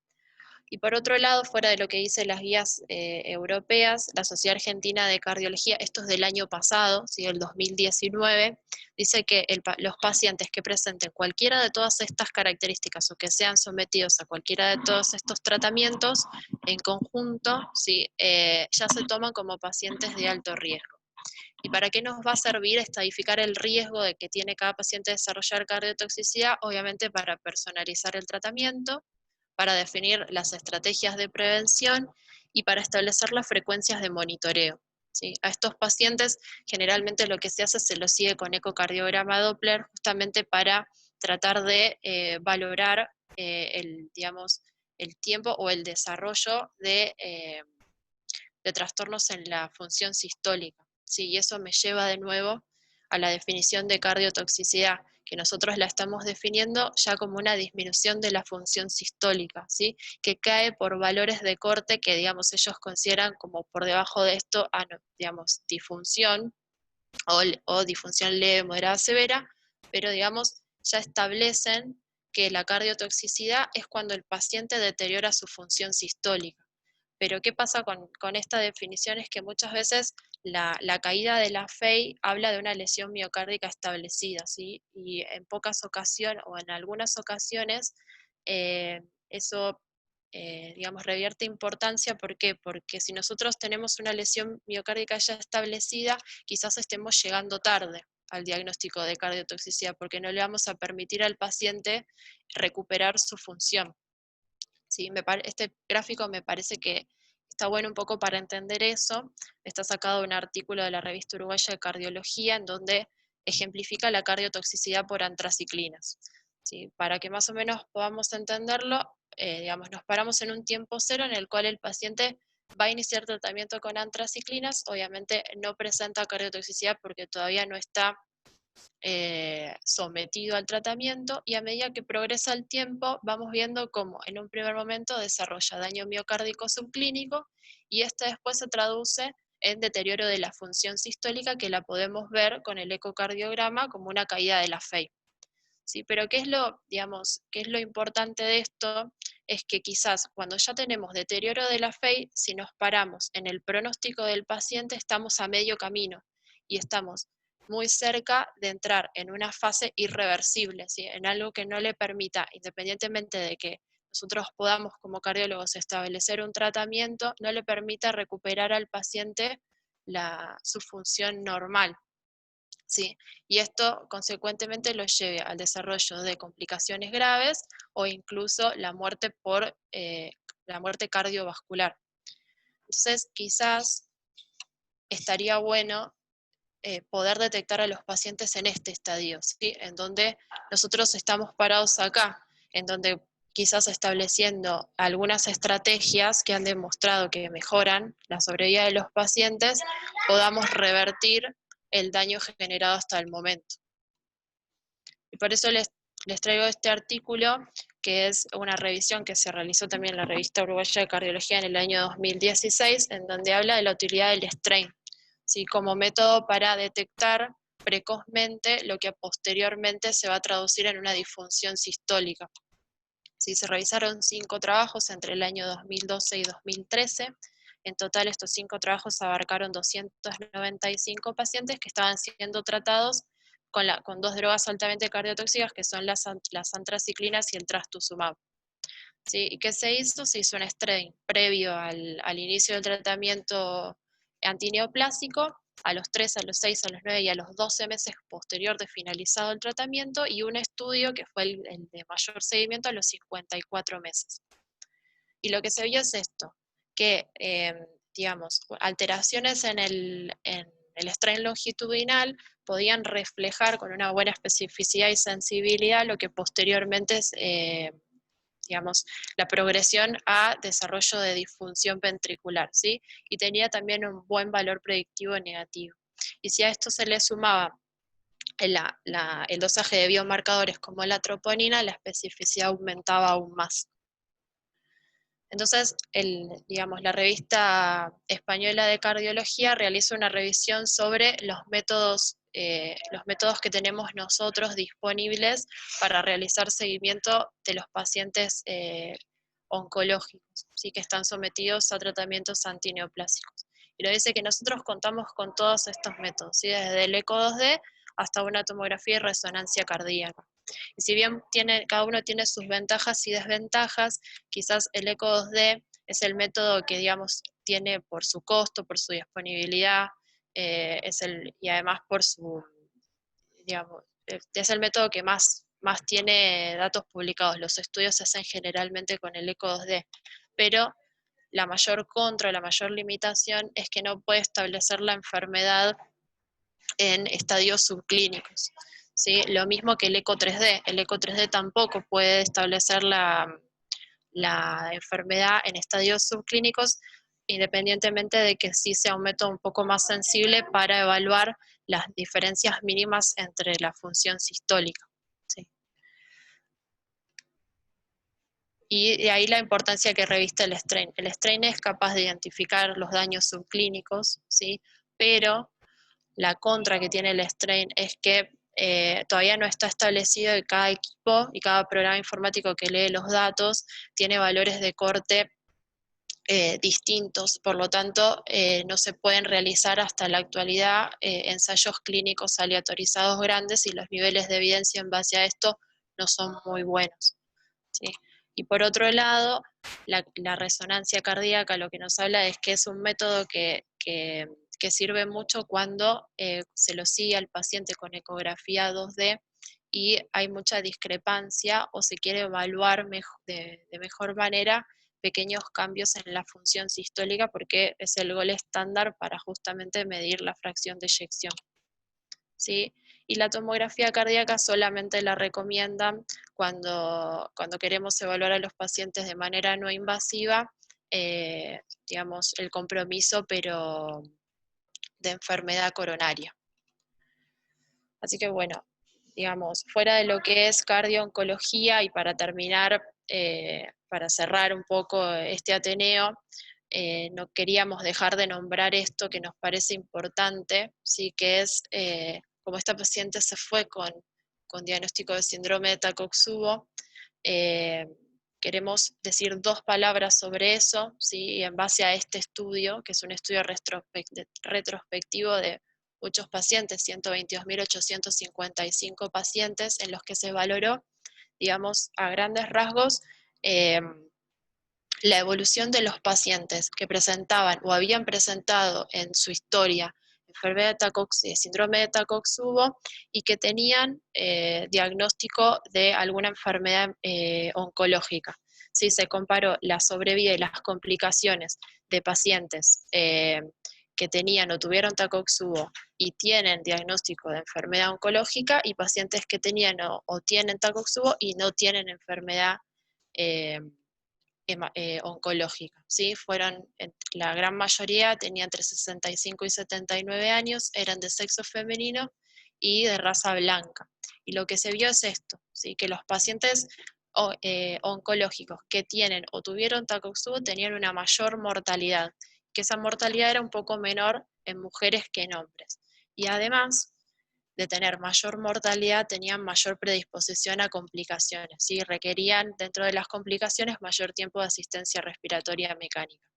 Y por otro lado, fuera de lo que dicen las guías europeas, la Sociedad Argentina de Cardiología, esto es del año pasado, ¿sí?, el 2019, dice que los pacientes que presenten cualquiera de todas estas características o que sean sometidos a cualquiera de todos estos tratamientos, en conjunto, ¿sí?, ya se toman como pacientes de alto riesgo. ¿Y para qué nos va a servir estadificar el riesgo de que tiene cada paciente de desarrollar cardiotoxicidad? Obviamente para personalizar el tratamiento, para definir las estrategias de prevención y para establecer las frecuencias de monitoreo. ¿Sí? A estos pacientes generalmente lo que se hace es se los sigue con ecocardiograma Doppler, justamente para tratar de valorar el tiempo o el desarrollo de trastornos en la función sistólica. ¿Sí? Y eso me lleva de nuevo a la definición de cardiotoxicidad, que nosotros la estamos definiendo ya como una disminución de la función sistólica, ¿sí?, que cae por valores de corte que, digamos, ellos consideran como por debajo de esto, digamos, disfunción o disfunción leve, moderada, severa, pero, digamos, ya establecen que la cardiotoxicidad es cuando el paciente deteriora su función sistólica. Pero ¿qué pasa con esta definición? Es que muchas veces la caída de la FEI habla de una lesión miocárdica establecida, ¿sí? Y en pocas ocasiones, o en algunas ocasiones, eso, digamos, revierte importancia. ¿Por qué? Porque si nosotros tenemos una lesión miocárdica ya establecida, quizás estemos llegando tarde al diagnóstico de cardiotoxicidad, porque no le vamos a permitir al paciente recuperar su función. ¿Sí? Este gráfico me parece que Está bueno un poco para entender eso. Está sacado un artículo de la Revista Uruguaya de Cardiología en donde ejemplifica la cardiotoxicidad por antraciclinas. ¿Sí? Para que más o menos podamos entenderlo, digamos, nos paramos en un tiempo cero en el cual el paciente va a iniciar tratamiento con antraciclinas, obviamente no presenta cardiotoxicidad porque todavía no está sometido al tratamiento, y a medida que progresa el tiempo vamos viendo cómo en un primer momento desarrolla daño miocárdico subclínico y este después se traduce en deterioro de la función sistólica, que la podemos ver con el ecocardiograma como una caída de la FEI. ¿Sí? Pero ¿qué es lo importante de esto? Es que quizás cuando ya tenemos deterioro de la FEI, si nos paramos en el pronóstico del paciente, estamos a medio camino y estamos muy cerca de entrar en una fase irreversible, ¿sí? En algo que no le permita, independientemente de que nosotros podamos como cardiólogos establecer un tratamiento, no le permita recuperar al paciente su función normal. ¿Sí? Y esto consecuentemente lo lleve al desarrollo de complicaciones graves o incluso la muerte por la muerte cardiovascular. Entonces, quizás estaría bueno poder detectar a los pacientes en este estadio, ¿sí? En donde nosotros estamos parados acá, en donde quizás estableciendo algunas estrategias que han demostrado que mejoran la sobrevida de los pacientes, podamos revertir el daño generado hasta el momento. Y por eso les traigo este artículo, que es una revisión que se realizó también en la Revista Uruguaya de Cardiología en el año 2016, en donde habla de la utilidad del strain, ¿sí? Como método para detectar precozmente lo que posteriormente se va a traducir en una disfunción sistólica. ¿Sí? Se realizaron 5 trabajos entre el año 2012 y 2013. En total estos 5 trabajos abarcaron 295 pacientes que estaban siendo tratados con 2 drogas altamente cardiotóxicas, que son las antraciclinas y el trastuzumab. ¿Sí? ¿Y qué se hizo? Se hizo un strain previo al inicio del tratamiento antineoplásico, a los 3, a los 6, a los 9 y a los 12 meses posterior de finalizado el tratamiento, y un estudio que fue el de mayor seguimiento a los 54 meses. Y lo que se vio es esto, que alteraciones en el strain longitudinal podían reflejar con una buena especificidad y sensibilidad lo que posteriormente es la progresión a desarrollo de disfunción ventricular, ¿sí? Y tenía también un buen valor predictivo negativo. Y si a esto se le sumaba el dosaje de biomarcadores como la troponina, la especificidad aumentaba aún más. Entonces, la Revista Española de Cardiología realiza una revisión sobre los métodos que tenemos nosotros disponibles para realizar seguimiento de los pacientes oncológicos, ¿sí? Que están sometidos a tratamientos antineoplásicos. Y lo dice que nosotros contamos con todos estos métodos, ¿sí? Desde el eco 2D hasta una tomografía y resonancia cardíaca. Y si bien cada uno tiene sus ventajas y desventajas, quizás el eco 2D es el método que, tiene por su costo, por su disponibilidad, y además por su, es el método que más tiene datos publicados. Los estudios se hacen generalmente con el eco 2D, pero la mayor contra, la mayor limitación es que no puede establecer la enfermedad en estadios subclínicos. ¿Sí? Lo mismo que el eco 3D. El eco 3D tampoco puede establecer la enfermedad en estadios subclínicos, independientemente de que sí sea un método un poco más sensible para evaluar las diferencias mínimas entre la función sistólica. ¿Sí? Y de ahí la importancia que reviste el strain. El strain es capaz de identificar los daños subclínicos, ¿sí? Pero la contra que tiene el strain es que todavía no está establecido que cada equipo y cada programa informático que lee los datos tiene valores de corte distintos, por lo tanto no se pueden realizar hasta la actualidad ensayos clínicos aleatorizados grandes y los niveles de evidencia en base a esto no son muy buenos, ¿sí? Y por otro lado, la resonancia cardíaca lo que nos habla es que es un método que sirve mucho cuando se lo sigue al paciente con ecografía 2D y hay mucha discrepancia o se quiere evaluar de mejor manera pequeños cambios en la función sistólica porque es el gol estándar para justamente medir la fracción de eyección. ¿Sí? Y la tomografía cardíaca solamente la recomiendan cuando queremos evaluar a los pacientes de manera no invasiva, digamos, el compromiso, pero de enfermedad coronaria. Así que bueno, digamos, fuera de lo que es cardio-oncología, y para terminar, para cerrar un poco este Ateneo, no queríamos dejar de nombrar esto que nos parece importante, ¿sí? Que es, como esta paciente se fue con diagnóstico de síndrome de Takotsubo, queremos decir 2 palabras sobre eso, ¿sí? En base a este estudio, que es un estudio retrospectivo de muchos pacientes, 122.855 pacientes, en los que se valoró, digamos, a grandes rasgos, la evolución de los pacientes que presentaban o habían presentado en su historia enfermedad de síndrome de Takotsubo y que tenían diagnóstico de alguna enfermedad oncológica. ¿Sí? Se comparó la sobrevida y las complicaciones de pacientes que tenían o tuvieron Takotsubo y tienen diagnóstico de enfermedad oncológica, y pacientes que tenían o tienen Takotsubo y no tienen enfermedad oncológica, ¿sí? La gran mayoría tenían entre 65 y 79 años, eran de sexo femenino y de raza blanca. Y lo que se vio es esto, ¿sí? Que los pacientes oncológicos que tienen o tuvieron Takotsubo tenían una mayor mortalidad, que esa mortalidad era un poco menor en mujeres que en hombres. Y además de tener mayor mortalidad, tenían mayor predisposición a complicaciones, ¿sí? Requerían, dentro de las complicaciones, mayor tiempo de asistencia respiratoria mecánica.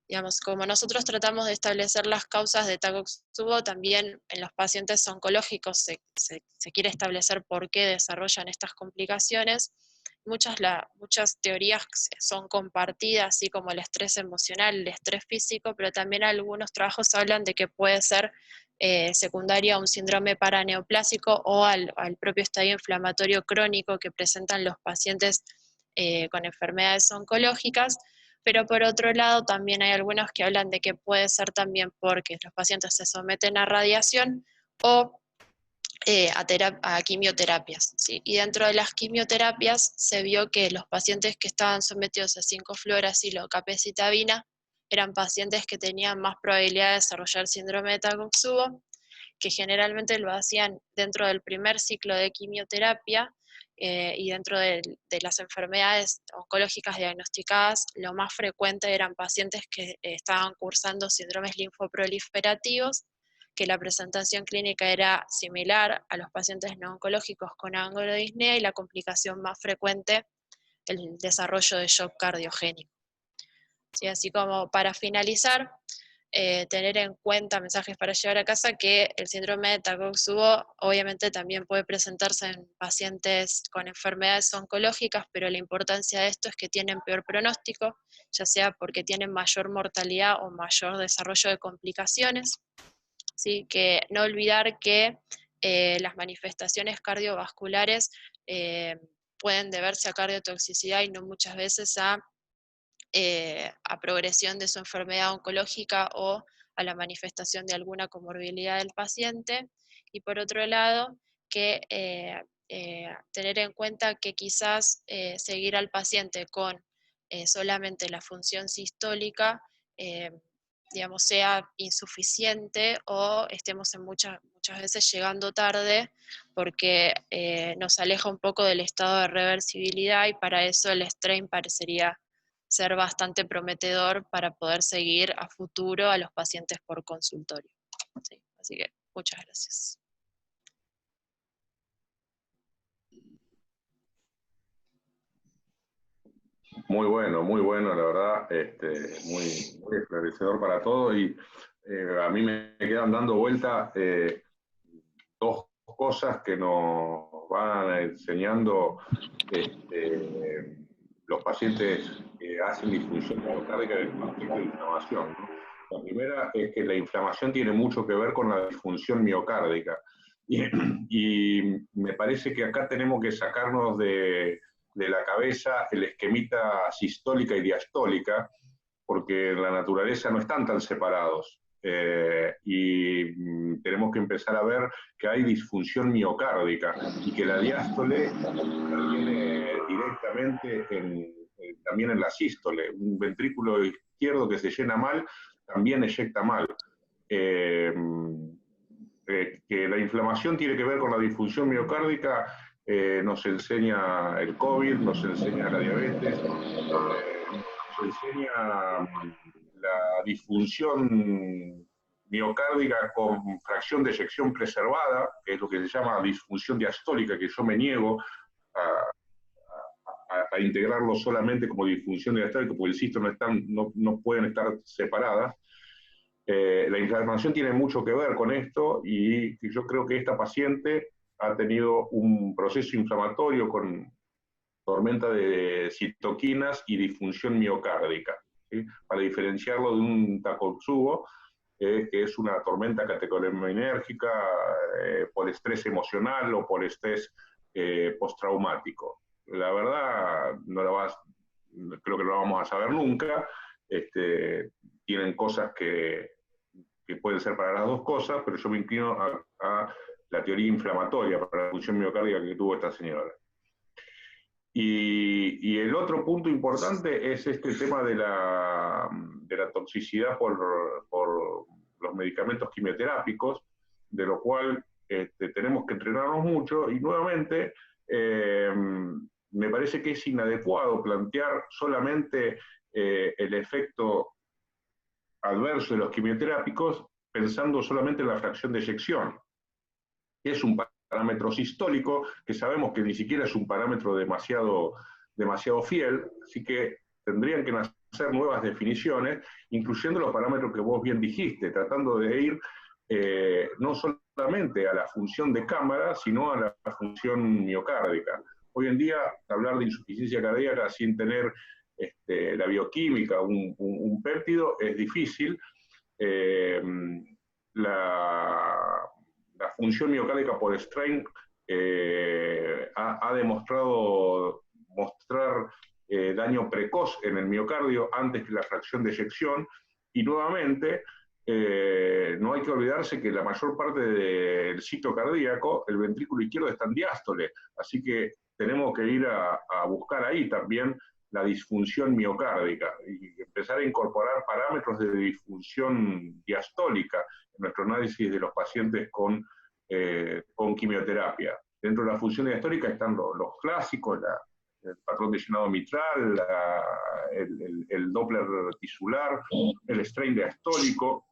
Digamos, como nosotros tratamos de establecer las causas de Takotsubo, también en los pacientes oncológicos se quiere establecer por qué desarrollan estas complicaciones. Muchas teorías son compartidas, así como el estrés emocional, el estrés físico, pero también algunos trabajos hablan de que puede ser secundario a un síndrome paraneoplásico o al propio estadio inflamatorio crónico que presentan los pacientes con enfermedades oncológicas. Pero por otro lado también hay algunos que hablan de que puede ser también porque los pacientes se someten a radiación o a quimioterapias, ¿sí? Y dentro de las quimioterapias se vio que los pacientes que estaban sometidos a 5-fluoracilo o capecitabina eran pacientes que tenían más probabilidad de desarrollar síndrome de Takotsubo, que generalmente lo hacían dentro del primer ciclo de quimioterapia, y dentro de las enfermedades oncológicas diagnosticadas, lo más frecuente eran pacientes que estaban cursando síndromes linfoproliferativos, que la presentación clínica era similar a los pacientes no oncológicos con angulodisnea, y la complicación más frecuente, el desarrollo de shock cardiogénico. ¿Sí? Así como para finalizar, tener en cuenta, mensajes para llevar a casa, que el síndrome de Takotsubo obviamente también puede presentarse en pacientes con enfermedades oncológicas, pero la importancia de esto es que tienen peor pronóstico, ya sea porque tienen mayor mortalidad o mayor desarrollo de complicaciones. ¿Sí? Que no olvidar que las manifestaciones cardiovasculares pueden deberse a cardiotoxicidad y no muchas veces a progresión de su enfermedad oncológica o a la manifestación de alguna comorbilidad del paciente. Y por otro lado, que tener en cuenta que quizás seguir al paciente con solamente la función sistólica, digamos, sea insuficiente, o estemos muchas veces llegando tarde, porque nos aleja un poco del estado de reversibilidad, y para eso el strain parecería ser bastante prometedor para poder seguir a futuro a los pacientes por consultorio. Sí, así que muchas gracias. Muy bueno, la verdad, muy esclarecedor para todos, y a mí me quedan dando vuelta 2 cosas que nos van enseñando los pacientes que hacen disfunción miocárdica en el contexto de inflamación, ¿no? La primera es que la inflamación tiene mucho que ver con la disfunción miocárdica, y me parece que acá tenemos que sacarnos de de la cabeza el esquemita sistólica y diastólica, porque en la naturaleza no están tan separados. Y tenemos que empezar a ver que hay disfunción miocárdica y que la diástole interviene directamente también en la sístole. Un ventrículo izquierdo que se llena mal también eyecta mal. Que la inflamación tiene que ver con la disfunción miocárdica, nos enseña el COVID, nos enseña la diabetes, nos enseña la disfunción miocárdica con fracción de eyección preservada, que es lo que se llama disfunción diastólica, que yo me niego a integrarlo solamente como disfunción diastólica, porque el sístole no pueden estar separadas. La inflamación tiene mucho que ver con esto, y yo creo que esta paciente ha tenido un proceso inflamatorio con tormenta de citoquinas y disfunción miocárdica, ¿sí? Para diferenciarlo de un Takotsubo, que es una tormenta catecolinérgica por estrés emocional o por estrés postraumático. La verdad, creo que no la vamos a saber nunca. Tienen cosas que pueden ser para las dos cosas, pero yo me inclino a la teoría inflamatoria para la función miocárdica que tuvo esta señora. Y el otro punto importante es este tema de la toxicidad por los medicamentos quimioterápicos, de lo cual tenemos que entrenarnos mucho, y nuevamente me parece que es inadecuado plantear solamente el efecto adverso de los quimioterápicos pensando solamente en la fracción de eyección. Es un parámetro sistólico que sabemos que ni siquiera es un parámetro demasiado fiel, así que tendrían que nacer nuevas definiciones, incluyendo los parámetros que vos bien dijiste, tratando de ir no solamente a la función de cámara, sino a la función miocárdica. Hoy en día, hablar de insuficiencia cardíaca sin tener la bioquímica, un péptido, es difícil. La función miocárdica por strain ha demostrado mostrar daño precoz en el miocardio antes que la fracción de eyección, y nuevamente no hay que olvidarse que la mayor parte del ciclo cardíaco, el ventrículo izquierdo está en diástole, así que tenemos que ir a buscar ahí también la disfunción miocárdica y empezar a incorporar parámetros de disfunción diastólica en nuestro análisis de los pacientes con quimioterapia. Dentro de la función diastólica están los clásicos, el patrón de llenado mitral, el Doppler tisular, el strain diastólico,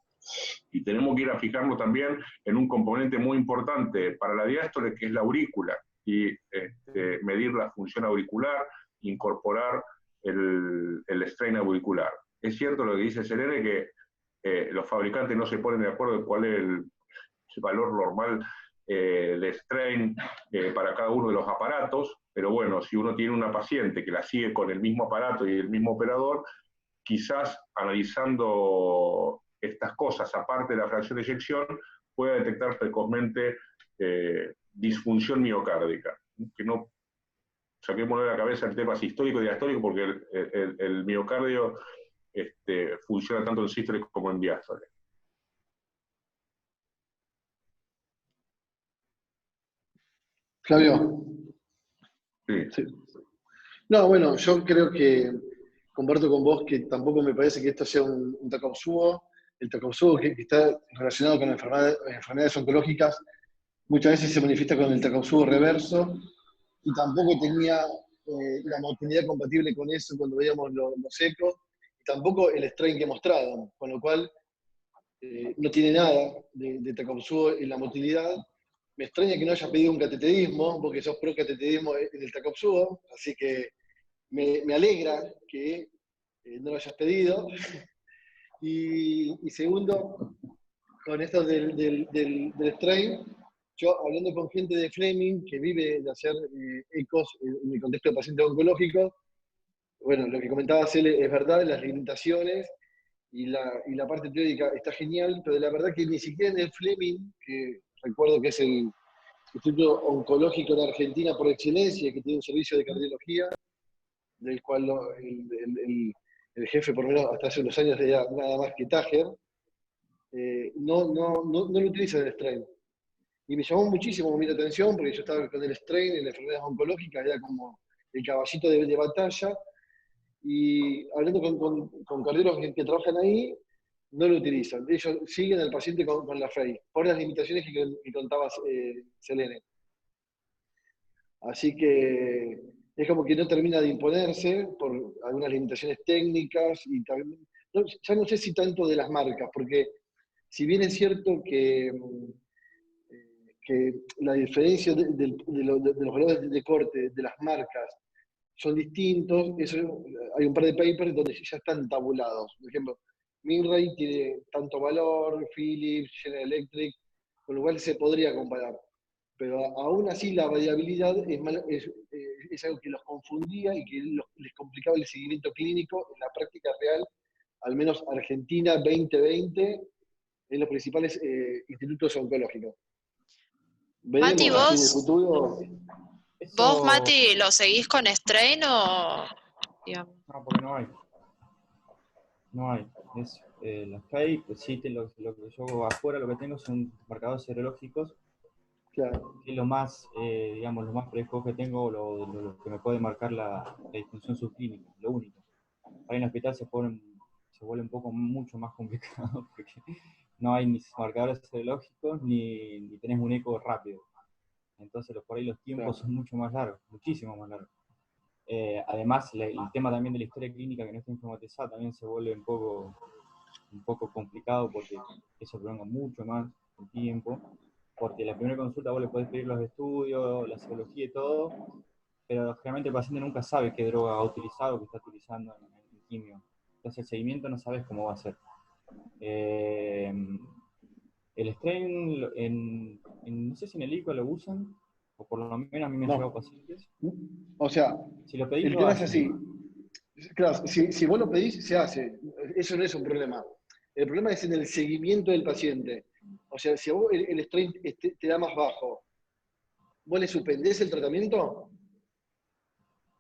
y tenemos que ir a fijarnos también en un componente muy importante para la diástole, que es la aurícula, y medir la función auricular, incorporar el strain auricular. Es cierto lo que dice Selene, que los fabricantes no se ponen de acuerdo en cuál es el valor normal de strain para cada uno de los aparatos, pero bueno, si uno tiene una paciente que la sigue con el mismo aparato y el mismo operador, quizás analizando estas cosas, aparte de la fracción de eyección, pueda detectar precozmente disfunción miocárdica. Que no saquemos de la cabeza el tema sistólico y diastólico, porque el miocardio funciona tanto en sístole como en diástole. Flavio. Sí. No, bueno, yo creo que comparto con vos que tampoco me parece que esto sea un Takotsubo. El Takotsubo que está relacionado con enfermedades oncológicas muchas veces se manifiesta con el Takotsubo reverso, y tampoco tenía la motilidad compatible con eso cuando veíamos los ecos, y tampoco el strain que mostraban, con lo cual no tiene nada de Takotsubo en la motilidad. Me extraña que no hayas pedido un cateterismo, porque sos pro cateterismo en el Takotsubo, así que me alegra que no lo hayas pedido. Y segundo, con esto del strain, yo hablando con gente de Fleming que vive de hacer ecos en el contexto de pacientes oncológicos, bueno, lo que comentaba Cele es verdad, las limitaciones y la parte teórica está genial, pero la verdad que ni siquiera en el Fleming, que recuerdo que es el instituto oncológico en Argentina por excelencia, que tiene un servicio de cardiología, del cual el jefe, por lo menos hasta hace unos años, era nada más que Tajer, no lo utiliza el strain. Y me llamó muchísimo mi atención, porque yo estaba con el strain en las enfermedades oncológicas, era como el caballito de batalla, y hablando con cardiólogos que trabajan ahí, no lo utilizan. Ellos siguen al paciente con la FEI, por las limitaciones que contaba Selene. Así que es como que no termina de imponerse por algunas limitaciones técnicas, y también, ya no sé si tanto de las marcas, porque si bien es cierto que la diferencia de los valores de corte de las marcas son distintos, hay un par de papers donde ya están tabulados. Por ejemplo, Milray tiene tanto valor, Philips, General Electric, con lo cual se podría comparar. Pero aún así la variabilidad es algo que los confundía y que les complicaba el seguimiento clínico en la práctica real, al menos Argentina 2020, en los principales institutos oncológicos. Veremos Mati, si en el futuro... ¿Vos, Mati, lo seguís con strain o...? Digamos? No, porque no hay. No hay. Es, la FEI, pues sí, lo que yo afuera lo que tengo son marcadores serológicos, Claro. que es lo más, digamos, lo más fresco que tengo, lo que me puede marcar la disfunción subclínica, lo único. Ahí en el hospital se vuelve un poco mucho más complicado, porque no hay ni marcadores serológicos ni tenés un eco rápido. Entonces por ahí los tiempos son mucho más largos, muchísimo más largos. Además, el tema también de la historia clínica que no está informatizada también se vuelve un poco complicado, porque eso prolonga mucho más el tiempo, porque la primera consulta vos le podés pedir los estudios, la serología y todo, pero generalmente el paciente nunca sabe qué droga ha utilizado o qué está utilizando en quimio. Entonces el seguimiento no sabes cómo va a ser. El strain, no sé si en el ICO lo usan, o por lo menos a mí me han llegado pacientes. O sea, Si lo pedís, el lo tema es hacen. así. Claro, si vos lo pedís, se hace. Eso no es un problema. El problema es en el seguimiento del paciente. O sea, si a vos el strain te da más bajo, ¿vos le suspendés el tratamiento?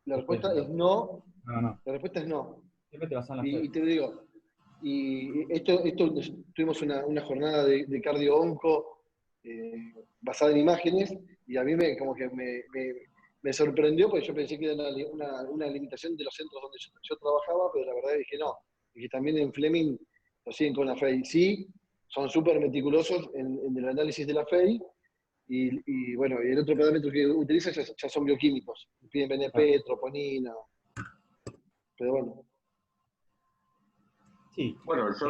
La respuesta es no. No. La respuesta es no. Siempre te vas a la Y te lo digo, y esto tuvimos una jornada de cardio-onco basada en imágenes, y a mí me sorprendió, porque yo pensé que era una limitación de los centros donde yo trabajaba, pero la verdad es que no. Y que también en Fleming lo siguen con la FEI. Sí, son súper meticulosos en el análisis de la FEI, y bueno, y el otro parámetro que utilizan ya son bioquímicos. Piden BNP, troponina, pero bueno. Sí. Bueno, yo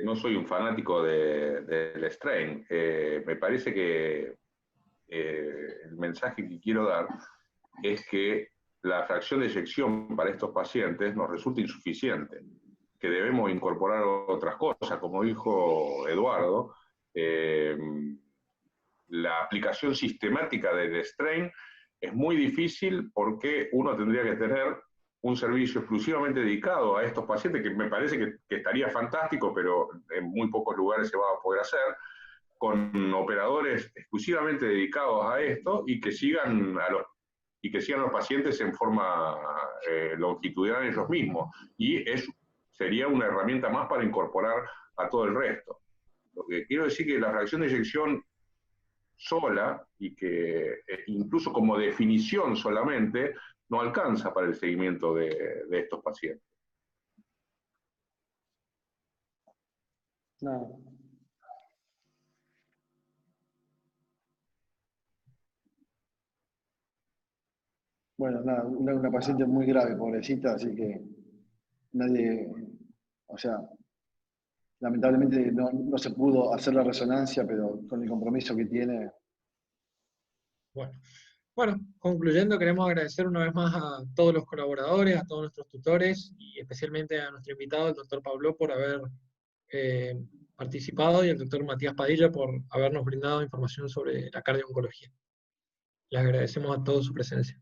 no soy un fanático del strain. Me parece que el mensaje que quiero dar es que la fracción de eyección para estos pacientes nos resulta insuficiente, que debemos incorporar otras cosas. Como dijo Eduardo, la aplicación sistemática del strain es muy difícil, porque uno tendría que tener un servicio exclusivamente dedicado a estos pacientes, que me parece que estaría fantástico, pero en muy pocos lugares se va a poder hacer, con operadores exclusivamente dedicados a esto, y que sigan a los pacientes en forma longitudinal ellos mismos. Y sería una herramienta más para incorporar a todo el resto. Lo que quiero decir es que la fracción de eyección sola, y que incluso como definición solamente, no alcanza para el seguimiento de estos pacientes. No. Bueno, nada, una paciente muy grave, pobrecita, así que nadie, o sea, lamentablemente no se pudo hacer la resonancia, pero con el compromiso que tiene. Bueno, concluyendo, queremos agradecer una vez más a todos los colaboradores, a todos nuestros tutores, y especialmente a nuestro invitado, el doctor Pablo, por haber participado, y al doctor Matías Padilla por habernos brindado información sobre la cardio-oncología. Les agradecemos a todos su presencia.